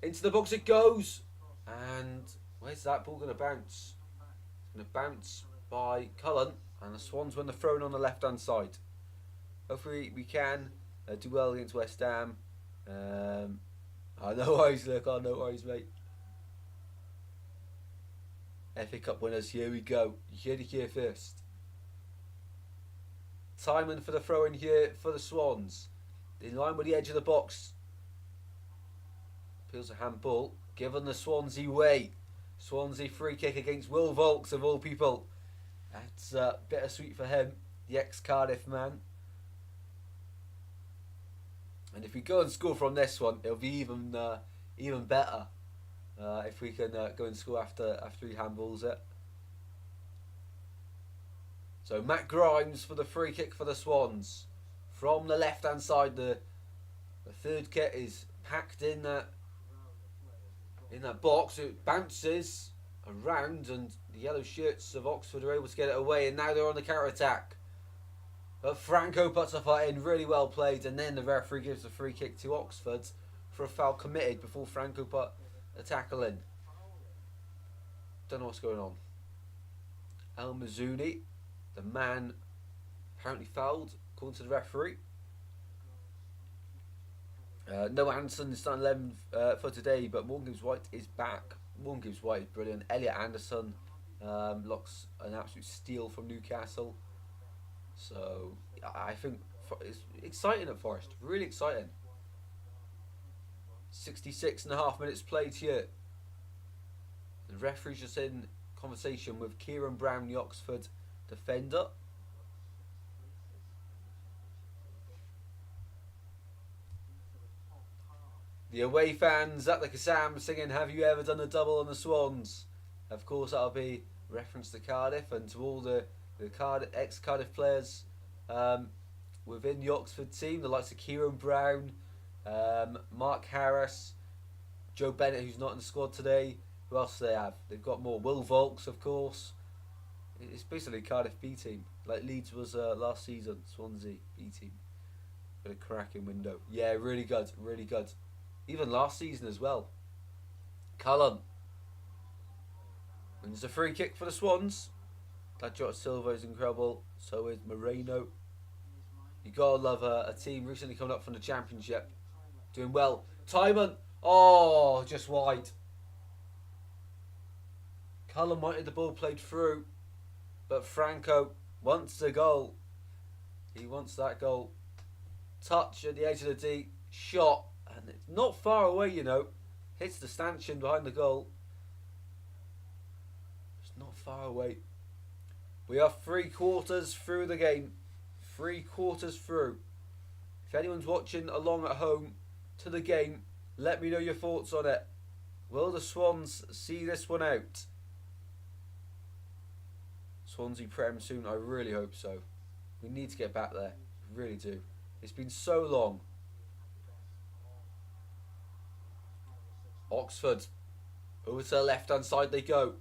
Into the box it goes. And where's that ball going to bounce? It's going to bounce by Cullen. And the Swans win the throw-in on the left-hand side. Hopefully we can do well against West Ham. No worries, look. No worries, mate. FA Cup winners, here we go. You heard it here first. Timon for the throw-in here for the Swans. In line with the edge of the box. Feels a handball. Given the Swansea way. Swansea free kick against Will Vaulks of all people. That's bittersweet for him. The ex-Cardiff man. And if we go and score from this one, it'll be even better. If we can go and score after he handballs it. So Matt Grimes for the free kick for the Swans. From the left hand side, the third kit is packed in that box. It bounces around and the yellow shirts of Oxford are able to get it away, and now they're on the counter attack. But Franco puts a fight in, really well played, and then the referee gives the free kick to Oxford for a foul committed before Franco put a tackle in. Don't know what's going on. El Mazzuni, the man apparently fouled, according to the referee. Noah Anderson is starting 11 for today, but Morgan Gibbs-White is back. Morgan Gibbs-White is brilliant. Elliot Anderson looks an absolute steal from Newcastle. So I think it's exciting at Forest, really exciting. 66.5 minutes played here. The referee's just in conversation with Kieran Brown, the Oxford defender. The away fans at the Kassam singing "Have you ever done a double on the Swans?" Of course, that'll be reference to Cardiff and to all the ex-Cardiff players within the Oxford team, the likes of Kieran Brown, Mark Harris, Joe Bennett, who's not in the squad today. Who else do they have? They've got more. Will Vaulks, of course. It's basically Cardiff B team, like Leeds was last season. Swansea B team. Bit of cracking window. Yeah, really good, really good. Even last season as well. Cullen wins a free kick for the Swans. That Jota Silva is incredible. So is Moreno. You gotta love a team recently coming up from the Championship, doing well. Timon, oh, just wide. Cullen wanted the ball played through, but Franco wants the goal. He wants that goal. Touch at the edge of the D, shot, and it's not far away, you know. Hits the stanchion behind the goal. It's not far away. We are 3/4 through the game. 3/4 through. If anyone's watching along at home to the game, let me know your thoughts on it. Will the Swans see this one out? Swansea Prem soon, I really hope so. We need to get back there. We really do. It's been so long. Oxford. Over to the left hand side they go.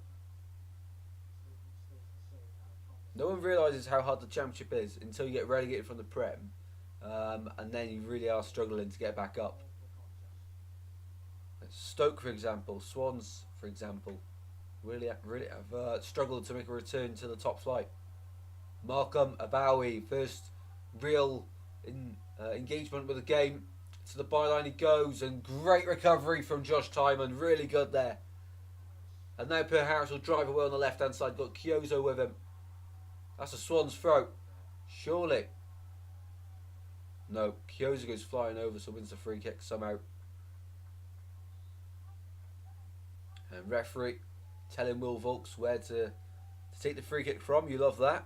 No one realises how hard the Championship is until you get relegated from the Prem. And then you really are struggling to get back up. Stoke, for example. Swans, for example. Really have struggled to make a return to the top flight. Malcolm Abawi, first real engagement with the game. To the byline he goes, and great recovery from Josh Timon. Really good there. And now Per Harris will drive away on the left hand side. Got Kyozo with him. That's a Swans throw. Surely. No, Kyoza goes flying over, so wins the free kick somehow. And referee telling Will Volks where to take the free kick from. You love that.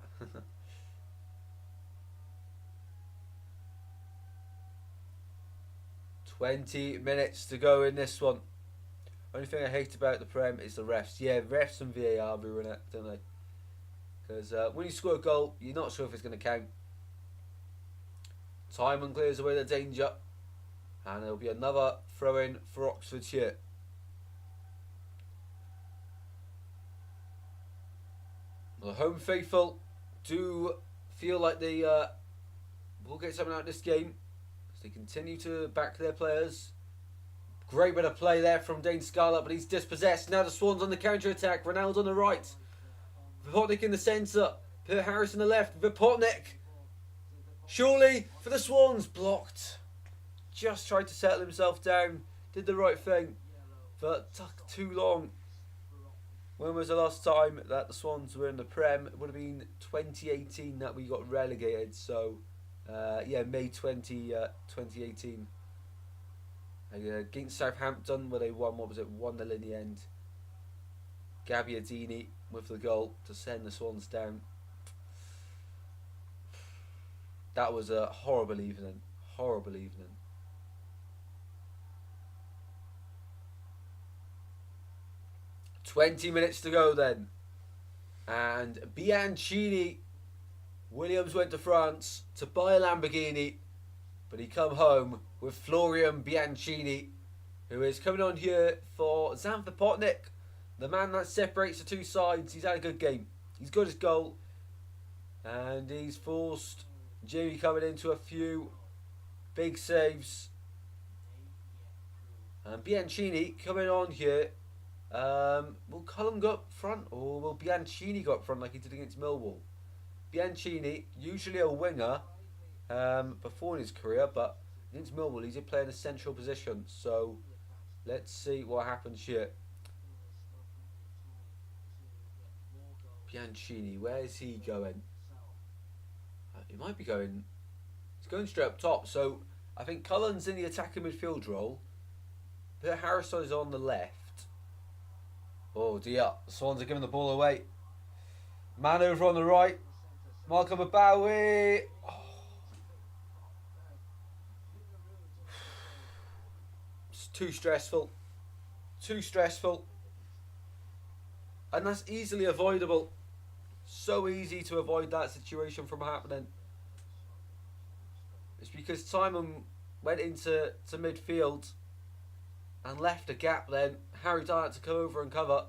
20 minutes to go in this one. Only thing I hate about the Prem is the refs. Yeah, refs and VAR ruin it, don't they? Because when you score a goal, you're not sure if it's going to count. Timon clears away the danger. And there'll be another throw-in for Oxfordshire. The home faithful do feel like they will get something out of this game. As they continue to back their players. Great bit of play there from Dane Scarlett, but he's dispossessed. Now the Swans on the counter-attack. Ronaldo on the right. Vipotnik in the centre. Per Harris on the left. Vipotnik. Surely for the Swans. Blocked. Just tried to settle himself down. Did the right thing. But took too long. When was the last time that the Swans were in the Prem? It would have been 2018 that we got relegated. So, yeah, May 2018. Against Southampton, where they won, what was it, 1-0 in the end. Gabbiadini with the goal to send the Swans down. That was a horrible evening. Horrible evening. "20 minutes to go then. And Bianchini, Williams went to France to buy a Lamborghini, but he come home with Florian Bianchini, who is coming on here for Zan Vipotnik, the man that separates the two sides. He's had a good game. He's got his goal, and he's forced Jamie coming into a few big saves. And Bianchini coming on here. Will Cullen go up front, or will Bianchini go up front like he did against Millwall? Bianchini, usually a winger before in his career, but against Millwall he did play in a central position. So let's see what happens here. Bianchini, where is he going? He might be going... He's going straight up top. So I think Cullen's in the attacking midfield role. Peter Harrison is on the left. Oh dear, the Swans are giving the ball away. Man over on the right. Malcolm Abawi. Oh. It's too stressful. Too stressful. And that's easily avoidable. So easy to avoid that situation from happening. It's because Timon went into midfield and left a gap then. Harry Dye had to come over and cover.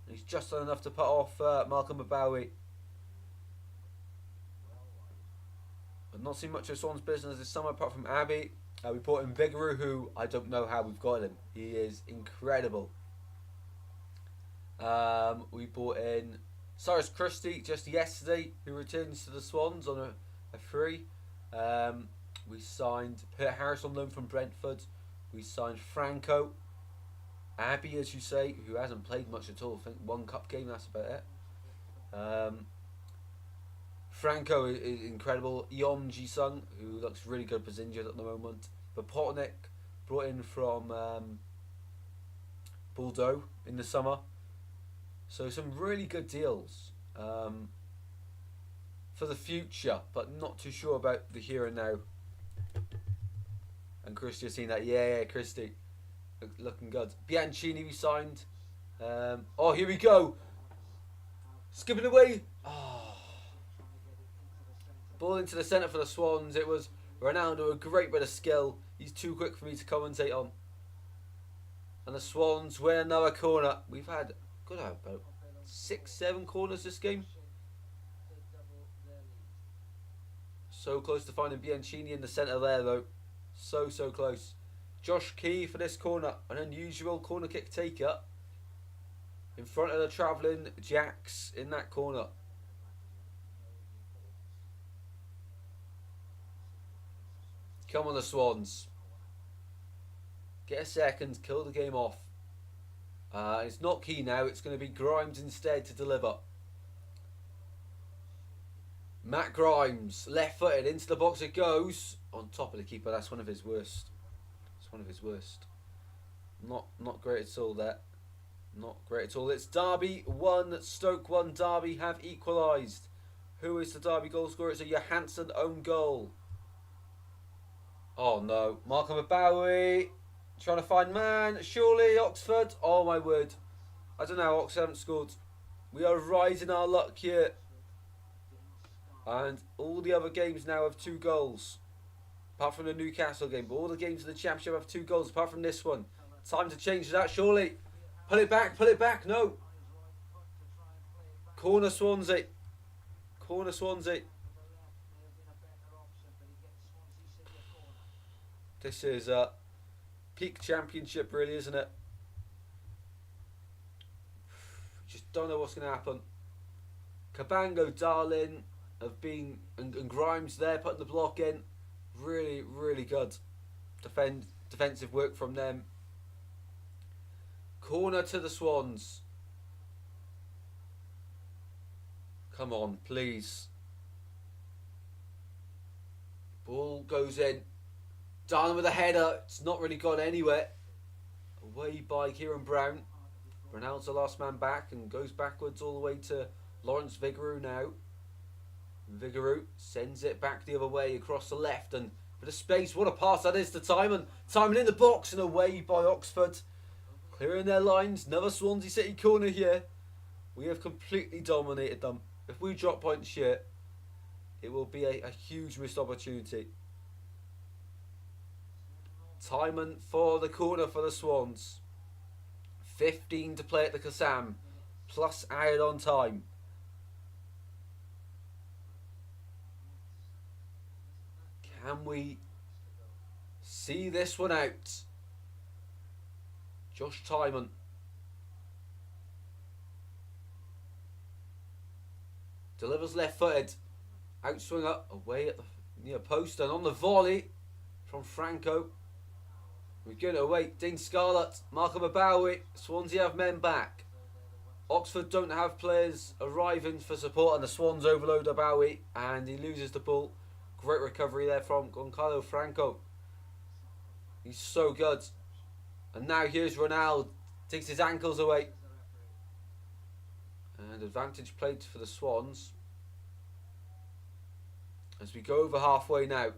And he's just done enough to put off Malcolm Abawi. But not seen much of Swan's business this summer apart from Abbey. We brought in Vigouroux, who I don't know how we've got him. He is incredible. We brought in Cyrus Christie just yesterday, who returns to the Swans on a free. We signed Peter Harris on loan from Brentford. We signed Franco. Abbey, as you say, who hasn't played much at all. I think one cup game, that's about it. Franco is incredible. Yeon Ji-sung, who looks really good, but injured at the moment. Vipotnik, brought in from Bordeaux in the summer. So some really good deals for the future, but not too sure about the here and now. And Christie has seen that. Yeah, Christie. Looking good. Bianchini we signed. Oh, here we go. Skipping away. Oh. Ball into the centre for the Swans. It was Ronaldo, a great bit of skill. He's too quick for me to commentate on. And the Swans win another corner. We've had, about 6-7 corners this game. So close to finding Bianchini in the centre there though. So close. Josh Key for this corner. An unusual corner kick taker. In front of the travelling Jacks in that corner. Come on the Swans. Get a second, kill the game off. It's not Key now, it's going to be Grimes instead to deliver. Matt Grimes, left-footed, into the box it goes. On top of the keeper, that's one of his worst. It's one of his worst. Not great at all there. Not great at all. It's Derby 1, Stoke 1. Derby have equalised. Who is the Derby goal scorer? It's a Johansson own goal. Oh no. Malcolm Abowie trying to find man. Surely Oxford. Oh my word. I don't know. Oxford haven't scored. We are rising our luck here. And all the other games now have 2 goals. Apart from the Newcastle game. But all the games in the Championship have 2 goals apart from this one. Time to change that, surely. Pull it back, pull it back. No. Corner Swansea. Corner Swansea. This is peak Championship, really, isn't it? Just don't know what's going to happen. Cabango, Darlin have been, and Grimes there putting the block in. Really, really good. Defensive work from them. Corner to the Swans. Come on, please. Ball goes in. Darlin with a header. It's not really gone anywhere. Away by Kieran Brown. Ronaldo's the last man back and goes backwards all the way to Lawrence Vigouroux now. Vigouroux sends it back the other way across the left and bit of space. What a pass that is to Timon. Timon in the box and away by Oxford. Clearing their lines. Another Swansea City corner here. We have completely dominated them. If we drop points here, it will be a huge missed opportunity. Timon for the corner for the Swans. 15 to play at the Kassam. Plus added on time. Can we see this one out? Josh Timon. Delivers left-footed. Outswinger away at the near post and on the volley from Franco. We're going to await Dean Scarlett, Malcolm Abowie. Swansea have men back. Oxford don't have players arriving for support and the Swans overload Abowie and he loses the ball. Great recovery there from Goncalo Franco. He's so good. And now here's Ronaldo. Takes his ankles away. And advantage played for the Swans. As we go over halfway now.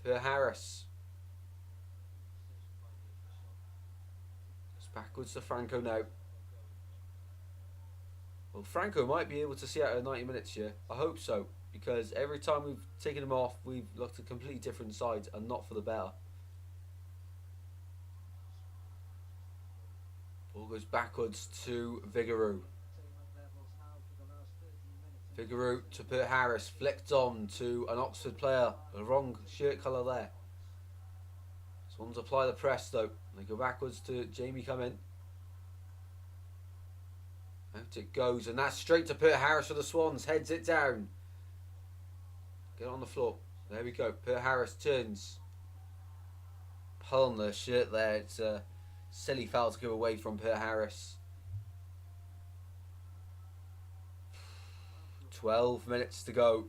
Per Harris. It's backwards to Franco now. Well, Franco might be able to see out of 90 minutes here. I hope so. Because every time we've taken him off, we've looked at completely different sides and not for the better. Ball goes backwards to Vigouroux. Vigouroux to Pert Harris. Flicked on to an Oxford player. The wrong shirt colour there. Swans apply the press though. They go backwards to Jamie come in. Out it goes. And that's straight to Pert Harris for the Swans. Heads it down. Get on the floor. There we go. Pert Harris turns. Pull on the shirt there. It's a silly foul to give away from Pert Harris. 12 minutes to go.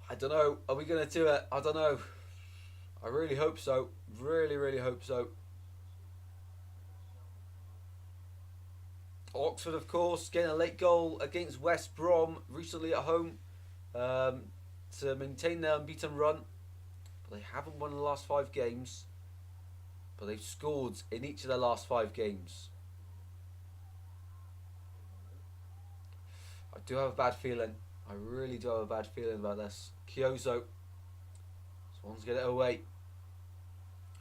I don't know. Are we going to do it? I don't know. I really hope so. Really, really hope so. Oxford, of course, getting a late goal against West Brom recently at home to maintain their unbeaten run. But they haven't won the last 5 games. But they've scored in each of their last 5 games. I do have a bad feeling. I really do have a bad feeling about this. Kyozo. Swans get it away.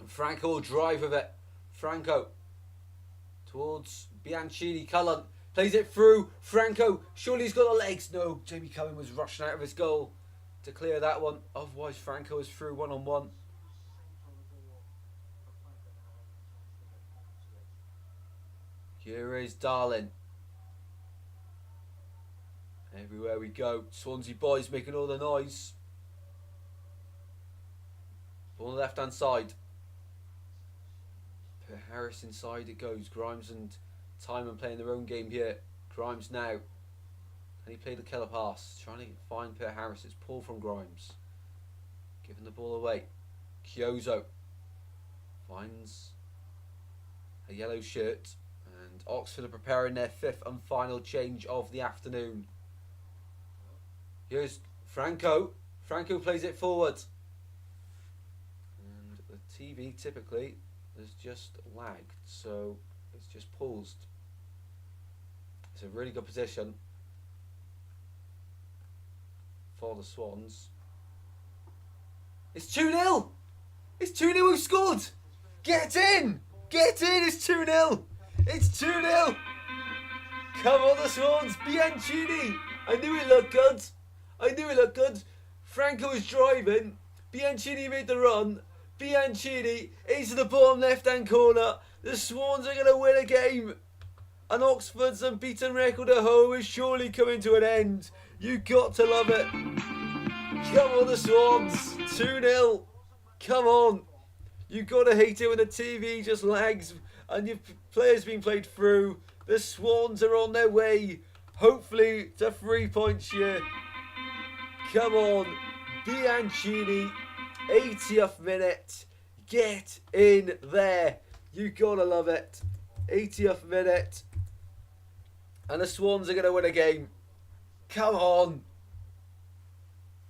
And Franco will drive with it. Franco. Towards Bianchini. Cullen plays it through. Franco. Surely he's got the legs. No, Jamie Cullen was rushing out of his goal to clear that one. Otherwise, Franco is through one-on-one. Here is Darlin. Everywhere we go. Swansea boys making all the noise. Ball on the left-hand side. Per Harris inside it goes. Grimes and Timon playing their own game here. Grimes now And he played the killer pass, trying to find Per Harris. It's Paul from Grimes. Giving the ball away. Kyozo finds a yellow shirt. And Oxford are preparing their 5th and final change of the afternoon. Here's Franco. Franco plays it forward. And the TV typically has just lagged, so it's just paused. It's a really good position for the Swans. It's 2-0! It's 2-0, we've scored! Get in! Get in! It's 2-0! It's 2-0! Come on, the Swans! Bianchini! I knew it looked good! I knew it looked good! Franco was driving. Bianchini made the run. Bianchini into the bottom left-hand corner. The Swans are going to win a game. And Oxford's unbeaten record at home is surely coming to an end. You got to love it. Come on, the Swans. 2-0. Come on. You got to hate it when the TV just lags and your players being played through. The Swans are on their way, hopefully, to 3 points here. Come on. Bianchini, 80th minute. Get in there. You got to love it. 80th minute. And the Swans are going to win a game. Come on.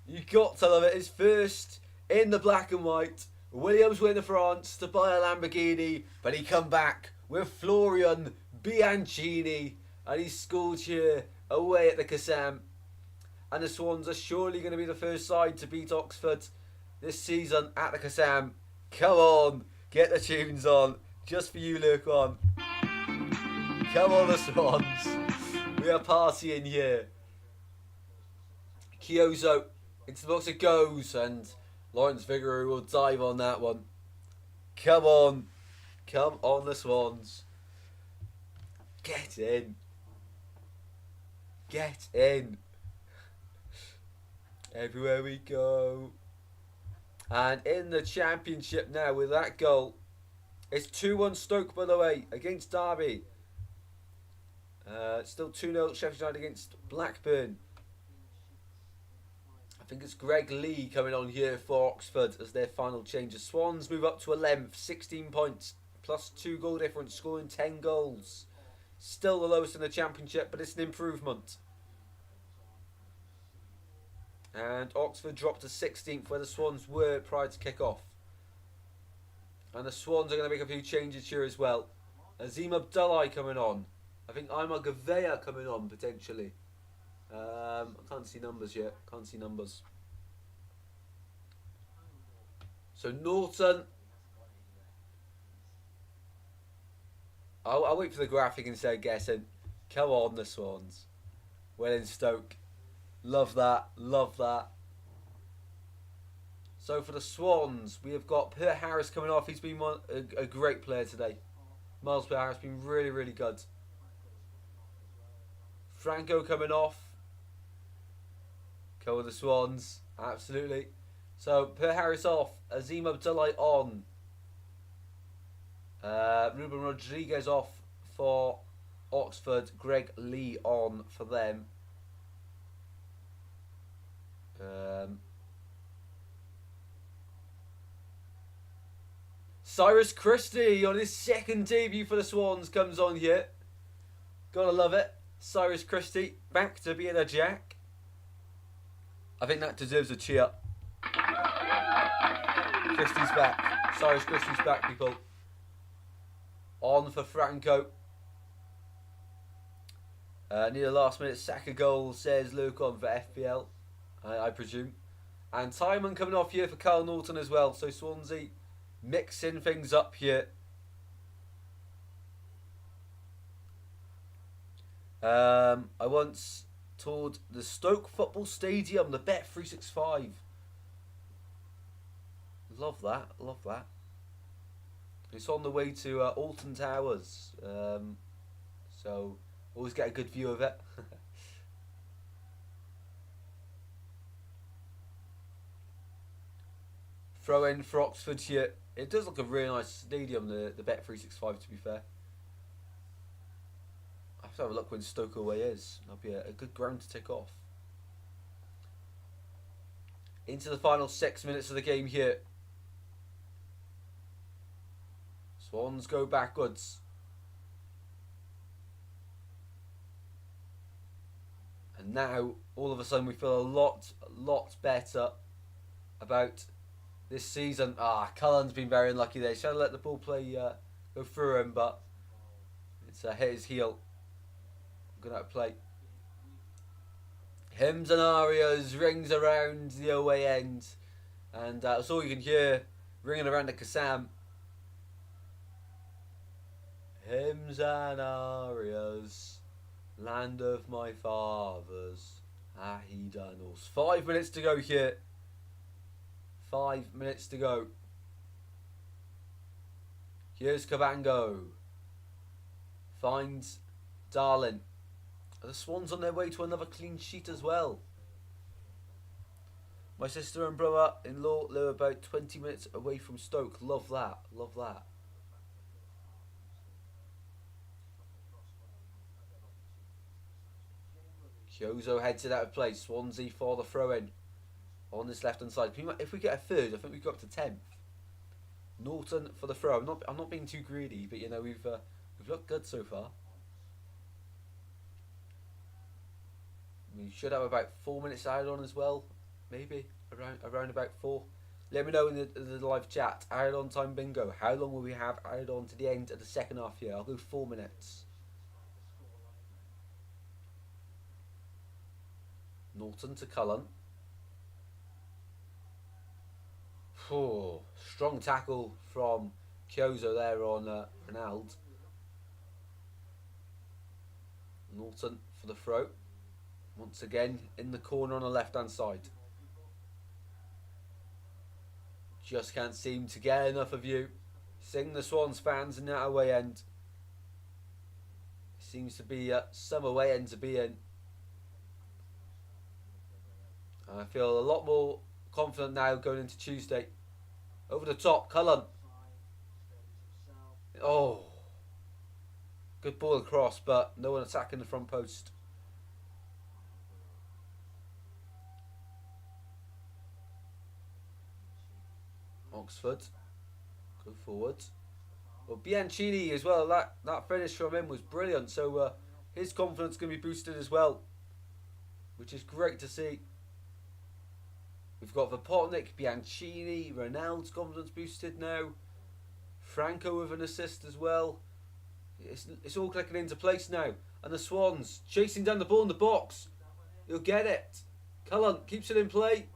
You got to love it. It's first in the black and white. Williams went to France to buy a Lamborghini, but he come back with Florian Bianchini, and he scored here away at the Kassam. And the Swans are surely going to be the first side to beat Oxford this season at the Kassam. Come on, get the tunes on, just for you, Lurkon. Come on, the Swans. We are partying here. Kyozo into the box it goes, and Lawrence Vigouroux will dive on that one. Come on. Come on, the Swans. Get in. Get in. Everywhere we go. And in the Championship now with that goal. It's 2-1 Stoke, by the way, against Derby. Still 2-0 Sheffield United against Blackburn. I think it's Greg Lee coming on here for Oxford as their final change. The Swans move up to 11th, 16 points, plus 2 goal difference, scoring 10 goals. Still the lowest in the Championship, but it's an improvement. And Oxford dropped to 16th, where the Swans were prior to kick-off. And the Swans are going to make a few changes here as well. Azim Abdullahi coming on. I think Aymar Gavea coming on, potentially. I can't see numbers yet. Can't see numbers. So Norton. I'll wait for the graphic instead of guessing. Come on, the Swans. Well in Stoke. Love that. Love that. So for the Swans, we have got Per Harris coming off. He's been a great player today. Miles Per Harris has been really, really good. Franco coming off. Go with the Swans. Absolutely. So, Per Harris off. Azim Abdullahi on. Ruben Rodriguez off for Oxford. Greg Lee on for them. Cyrus Christie on his second debut for the Swans comes on here. Gotta love it. Cyrus Christie back to being a Jack. I think that deserves a cheer. Christie's back. Cyrus Christie's back, people. On for Franco. Near the last minute Saka goal, says Luke on for FPL, I presume. And Timon coming off here for Carl Norton as well. So Swansea mixing things up here. I once toured the Stoke Football Stadium, the Bet365. Love that, love that. It's on the way to Alton Towers, so always get a good view of it. Throw in for Oxford here. It does look a really nice stadium, the Bet365, to be fair. I have to have a look when Stoke away is. That'll be a good ground to tick off. Into the final 6 minutes of the game here. Swans go backwards. And now, all of a sudden, we feel a lot better about this season. Cullen's been very unlucky there. He's trying to let the ball play go through him, but it's hit his heel. Going out of play. Hymns and arias rings around the away end, and that's all you can hear ringing around the Kassam. Hymns and arias, land of my fathers, he done all. 5 minutes to go here. 5 minutes to go. Here's Cabango. Finds Darlin. Are the Swans on their way to another clean sheet as well? My sister and brother-in-law live about 20 minutes away from Stoke. Love that. Love that. Kyozo heads it out of play. Swansea for the throw-in on this left-hand side. If we get a third, I think we go up to 10th. Norton for the throw. I'm not being too greedy, but you know we've looked good so far. We should have about 4 minutes added on as well, maybe around about 4. Let me know in the live chat. Added on time bingo. How long will we have added on to the end of the second half here? I'll go 4 minutes. Norton to Cullen. Strong tackle from Kyozo there on Ronald. Norton for the throw. Once again, in the corner on the left-hand side. Just can't seem to get enough of you. Sing the Swans fans in that away end. Seems to be some away end to be in. I feel a lot more confident now going into Tuesday. Over the top, Cullen. Oh. Good ball across, but no one attacking the front post. Oxford go forward. Well, Bianchini as well. That finish from him was brilliant. So his confidence can be boosted as well, which is great to see. We've got Vopotnik, Bianchini, Ronald's confidence boosted now. Franco with an assist as well. It's all clicking into place now. And the Swans chasing down the ball in the box. He'll get it. Cullen keeps it in play.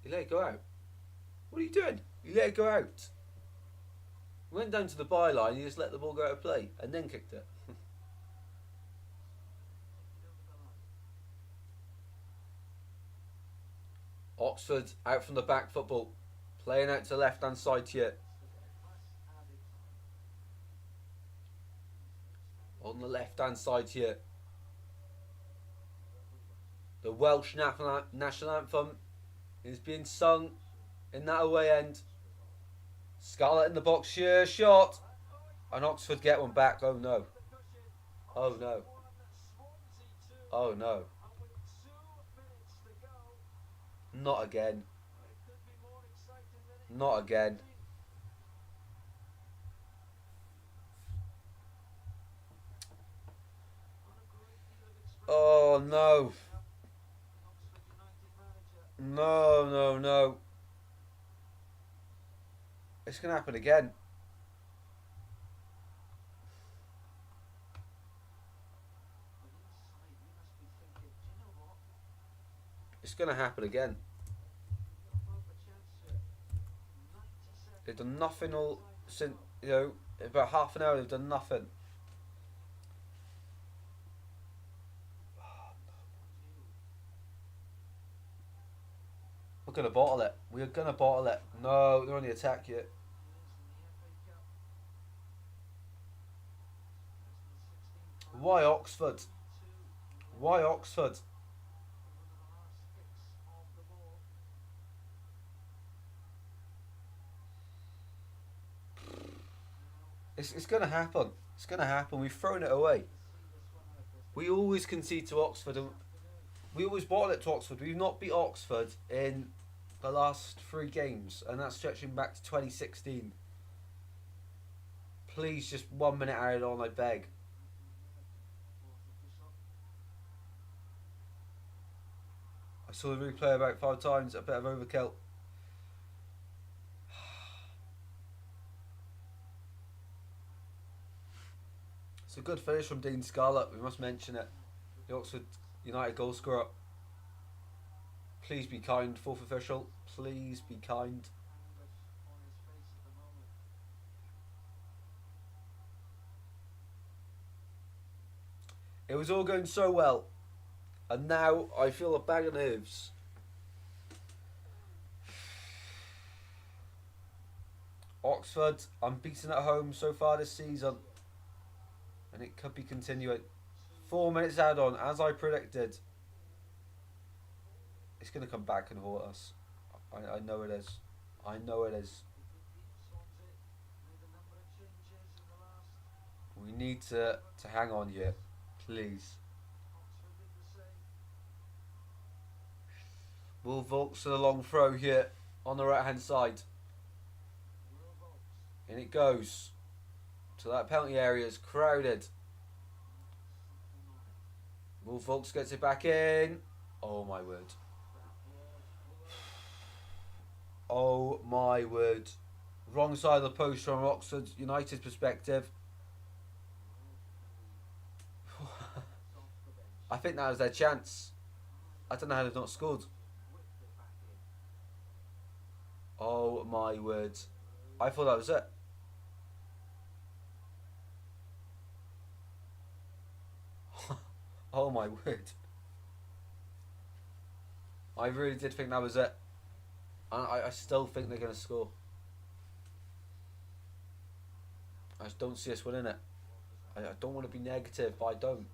You let it go out. What are you doing? You let it go out. He went down to the byline, you just let the ball go out of play and then kicked it. Oxford out from the back football. Playing out to the left hand side here. On the left hand side here. The Welsh national anthem is being sung in that away end. Scarlett in the box here, shot. And Oxford get one back. Oh no. Oh no. Oh no. Not again. Not again. Oh no. No, no, no. It's going to happen again. It's going to happen again. They've done nothing all since, you know, about half an hour they've done nothing. We're going to bottle it. We're going to bottle it. No, they're on the attack yet. Why Oxford? Why Oxford? It's going to happen. It's going to happen. We've thrown it away. We always concede to Oxford, and we always bottle it to Oxford. We've not beat Oxford in the last 3 games, and that's stretching back to 2016. Please, just 1 minute added on, I beg. I saw the replay about 5 times, a bit of overkill. It's a good finish from Dean Scarlett, we must mention it. The Oxford United goal scorer. Please be kind, fourth official. Please be kind. It was all going so well, and now I feel a bag of nerves. Oxford unbeaten at home so far this season, and it could be continuing. 4 minutes add on, as I predicted. It's going to come back and haunt us. I know it is. I know it is. We need to hang on here, please. Will Volks to the long throw here on the right hand side. And it goes. So that penalty area is crowded. Will Volks gets it back in. Oh my word. Oh my word. Wrong side of the post from Oxford United's perspective. I think that was their chance. I don't know how they've not scored. Oh my word. I thought that was it. Oh my word. I really did think that was it. And I still think they're going to score. I just don't see us winning it. I don't want to be negative, but I don't.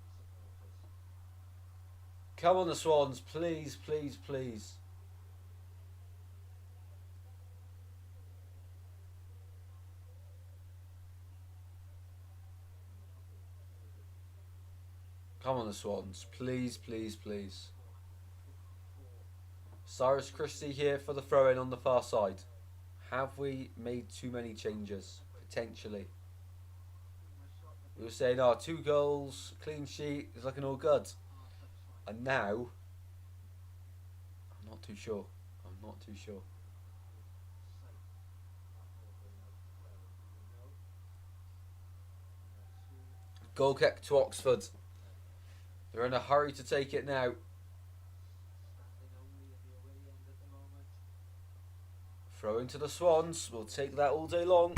Come on the Swans, please, please, please. Come on the Swans, please, please, please. Cyrus Christie here for the throw-in on the far side. Have we made too many changes? Potentially. We were saying, 2 goals, clean sheet, is looking all good. And now, I'm not too sure. I'm not too sure. Goal kick to Oxford. They're in a hurry to take it now. Throw into the Swans. We'll take that all day long.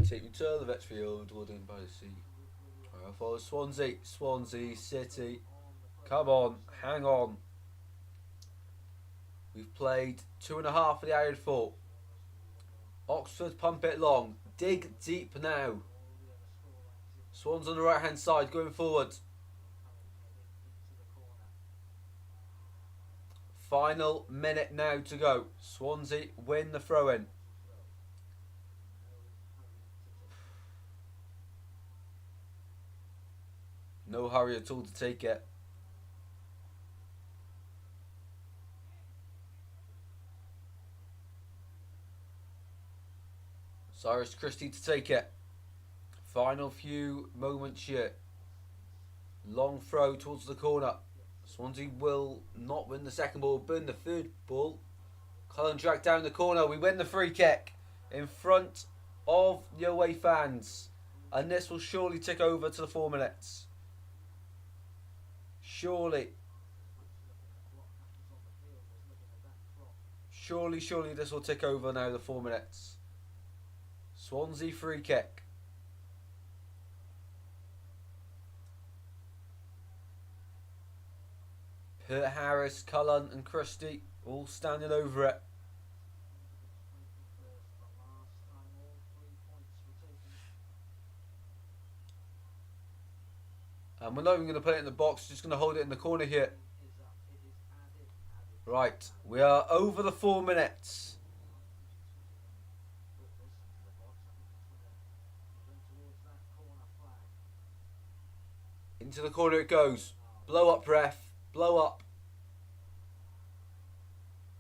Take me to the Vetfield, Wooding by the sea. I follow Swansea. Swansea City. Come on, hang on. We've played 2.5 for the added 4. Oxford pump it long. Dig deep now. Swans on the right hand side going forward. Final minute now to go. Swansea win the throw in. No hurry at all to take it. Cyrus Christie to take it. Final few moments here. Long throw towards the corner. Swansea will not win the second ball, burn the third ball. Cullen dragged down the corner. We win the free kick in front of the away fans. And this will surely tick over to the 4 minutes. Surely. Surely this will tick over now, the 4 minutes. Swansea free kick. Pert Harris, Cullen and Christie all standing over it. And we're not even going to put it in the box, just going to hold it in the corner here. Right, we are over the 4 minutes. Into the corner it goes. Blow up, ref. Blow up.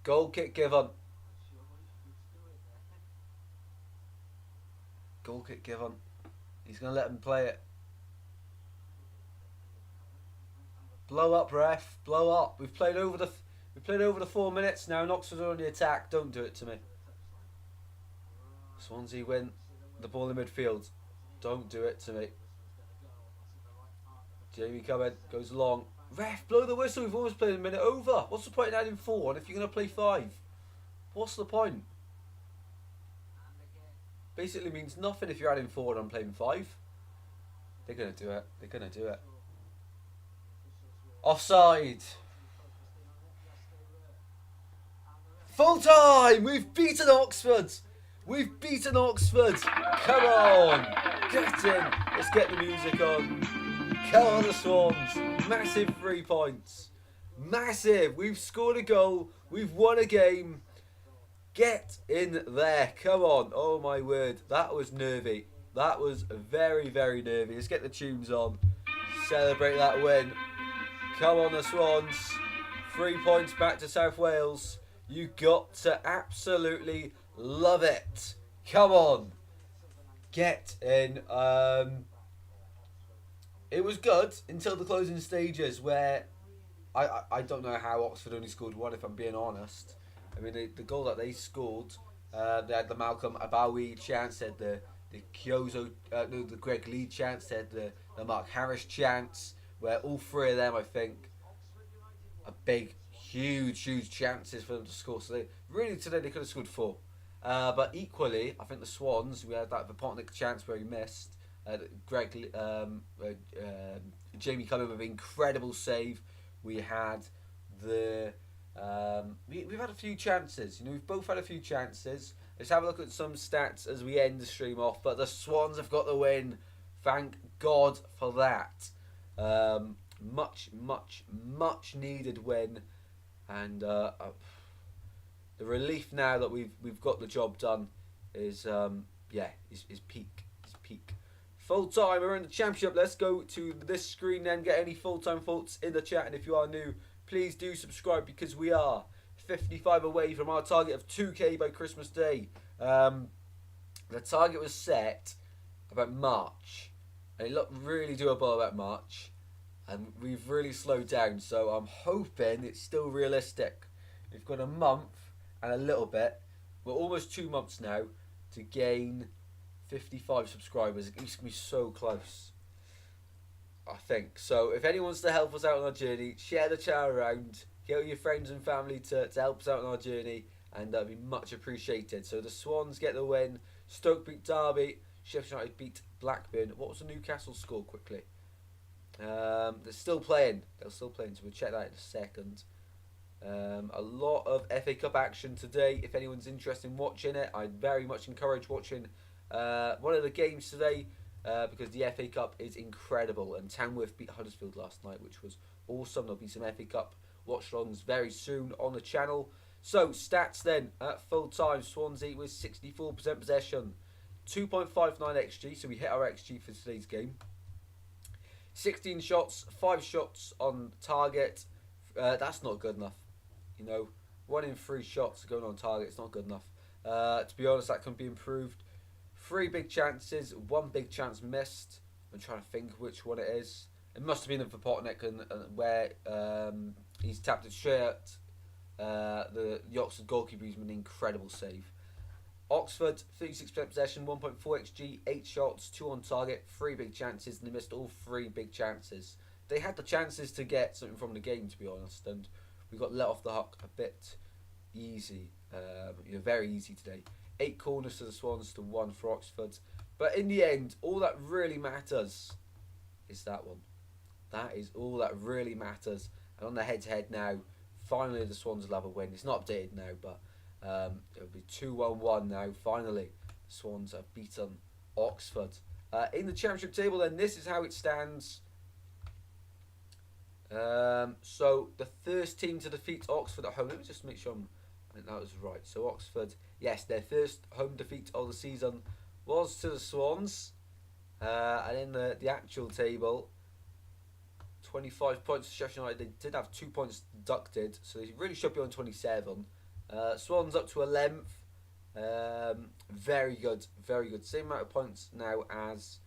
Goal kick given. Goal kick given. He's going to let him play it. Blow up, ref. Blow up. We've played over the 4 minutes now. Oxford are on the attack. Don't do it to me. Swansea win the ball in midfield. Don't do it to me. Jamie coming. Goes long. Ref, blow the whistle. We've almost played a minute over. What's the point in adding 4? And if you're going to play 5? What's the point? Basically means nothing if you're adding 4 and I'm playing 5. They're going to do it. They're going to do it. Offside. Full time. We've beaten Oxford. We've beaten Oxford. Come on. Get in. Let's get the music on. Come on, the Swans. Massive 3 points. Massive. We've scored a goal. We've won a game. Get in there. Come on. Oh, my word. That was nervy. That was very, very nervy. Let's get the tunes on. Celebrate that win. Come on, the Swans. 3 points back to South Wales. You got to absolutely love it. Come on. Get in. It was good until the closing stages where I don't know how Oxford only scored 1, if I'm being honest. I mean, the goal that they scored, they had the Malcolm Abawi chance, they had the Kyozo, the Greg Lee chance, they had the Mark Harris chance, where all 3 of them, I think, are big, huge chances for them to score. So they really today they could have scored 4. But equally, I think the Swans, we had that Vipotnik chance where he missed. Jamie Cullen with an incredible save. We had we've had a few chances. You know, we've both had a few chances. Let's have a look at some stats as we end the stream off. But the Swans have got the win. Thank God for that. Much needed win, and the relief now that we've got the job done is peak. It's peak. Full time, we're in the championship. Let's go to this screen then. Get any full time thoughts in the chat, and if you are new, please do subscribe because we are 55 away from our target of 2K by Christmas Day. The target was set about March, and it looked really doable about March, and we've really slowed down. So I'm hoping it's still realistic. We've got a month and a little bit. We're almost 2 months now to gain 55 subscribers. It used to be so close, I think. So if anyone wants to help us out on our journey, share the channel around, get your friends and family to help us out on our journey, and that would be much appreciated. So the Swans get the win. Stoke beat Derby. Sheffield United beat Blackburn. What was the Newcastle score quickly? They're still playing. They're still playing, so we'll check that in a second. A lot of FA Cup action today. If anyone's interested in watching it, I very much encourage watching one of the games today because the FA Cup is incredible, and Tamworth beat Huddersfield last night, which was awesome. There'll be some FA Cup watch-alongs very soon on the channel. So stats then at full time: Swansea with 64% possession, 2.59 XG, so we hit our XG for today's game. 16 shots, 5 shots on target. That's not good enough. You know, 1 in 3 shots going on target. It's not good enough. To be honest, that can be improved. 3 big chances, 1 big chance missed. I'm trying to think which one it is. It must have been a Vipotnik, and where he's tapped it straight. The Oxford goalkeeper, he's made an incredible save. Oxford, 36% possession, 1.4 XG, 8 shots, 2 on target, 3 big chances, and they missed all 3 big chances. They had the chances to get something from the game, to be honest, and we got let off the hook a bit easy. Very easy today. 8 corners to the Swans to 1 for Oxford. But in the end, all that really matters is that one. That is all that really matters. And on the head-to-head now, finally the Swans will have a win. It's not updated now, but it'll be 2-1-1 now. Finally, the Swans have beaten Oxford. In the championship table, then, this is how it stands. So the first team to defeat Oxford at home. Let me just make sure I think that was right. So Oxford, yes, their first home defeat of the season was to the Swans. And in the actual table, 25 points for Sheffield United. They did have 2 points deducted, so they really should be on 27. Swans up to 11th. Very good, very good. Same amount of points now as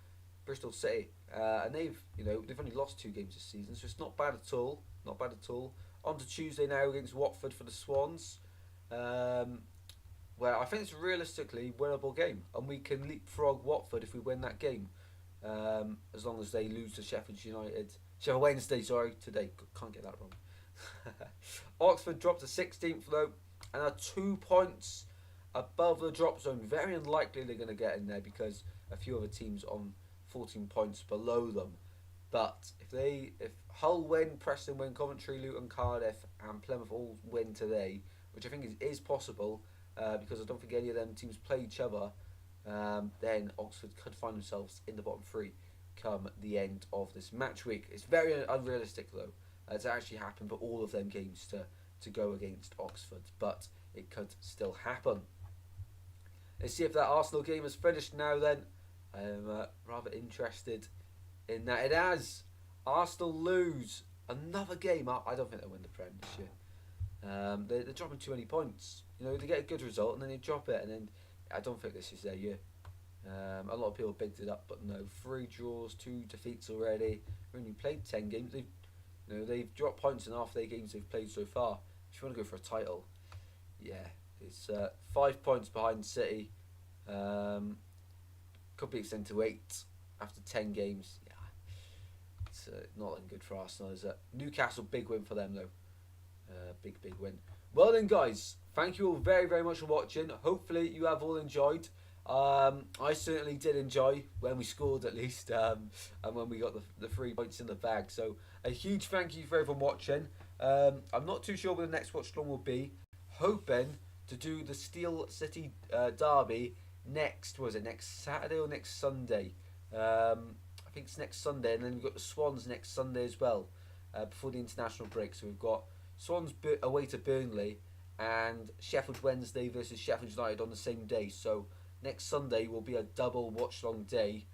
Bristol City, and they've only lost 2 games this season, so it's not bad at all. Not bad at all. On to Tuesday now against Watford for the Swans. Where I think it's a realistically winnable game, and we can leapfrog Watford if we win that game. As long as they lose to Sheffield Wednesday, sorry, today. Can't get that wrong. Oxford dropped to 16th though, and are 2 points above the drop zone. Very unlikely they're going to get in there because a few other teams on 14 points below them. But if Hull win, Preston win, Coventry, Luton, Cardiff, and Plymouth all win today, which I think is possible, because I don't think any of them teams play each other, then Oxford could find themselves in the bottom 3 come the end of this match week. It's very unrealistic though to actually happen for all of them games to go against Oxford, but it could still happen. Let's see if that Arsenal game is finished now then. I'm rather interested in that. It has. Arsenal lose another game. I don't think they'll win the Prem this year. They're dropping too many points. They get a good result and then they drop it, and then I don't think this is their year. A lot of people bigged it up, but no. 3 draws, 2 defeats already. They've only played 10 games. They've dropped points in half their games they've played so far. If you want to go for a title, yeah, it's 5 points behind City. Could be extended to 8 after 10 games. Yeah, it's not looking good for Arsenal, is it? Newcastle, big win for them though. Big win. Well then, guys, thank you all very, very much for watching. Hopefully you have all enjoyed. I certainly did enjoy when we scored, at least, and when we got the 3 points in the bag. So a huge thank you for everyone watching. I'm not too sure when the next Watchalong will be. Hoping to do the Steel City derby next Saturday or next Sunday? I think it's next Sunday, and then we've got the Swans next Sunday as well, before the international break. So we've got Swans away to Burnley and Sheffield Wednesday versus Sheffield United on the same day. So next Sunday will be a double Watchalong day.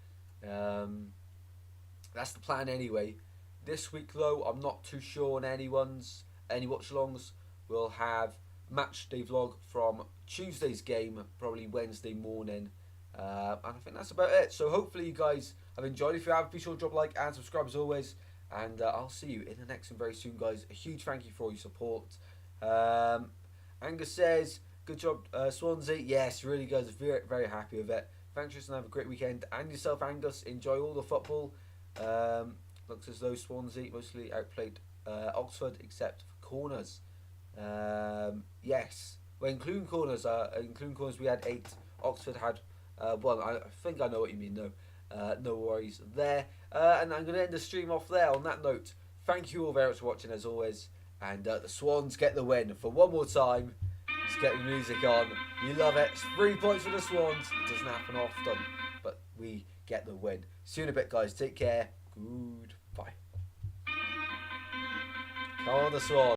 That's the plan anyway. This week though, I'm not too sure on any Watchalongs. We'll have match day vlog from Tuesday's game, probably Wednesday morning, and I think that's about it. So hopefully you guys have enjoyed. If you have, be sure to drop a like and subscribe as always, and I'll see you in the next one very soon, guys. A huge thank you for all your support. Angus says, good job, Swansea. Yes, really good. Very, very happy with it. Thanks, Tristan. Have a great weekend. And yourself, Angus. Enjoy all the football. Looks as though Swansea mostly outplayed Oxford, except for corners. Yes. Well, including corners, we had 8. Oxford had 1. I think I know what you mean, though. No worries there. And I'm going to end the stream off there on that note. Thank you all very much for watching, as always. And the Swans get the win. For one more time, let's get the music on. You love it. It's 3 points for the Swans. It doesn't happen often, but we get the win. See you in a bit, guys. Take care. Goodbye. Come on, the Swans.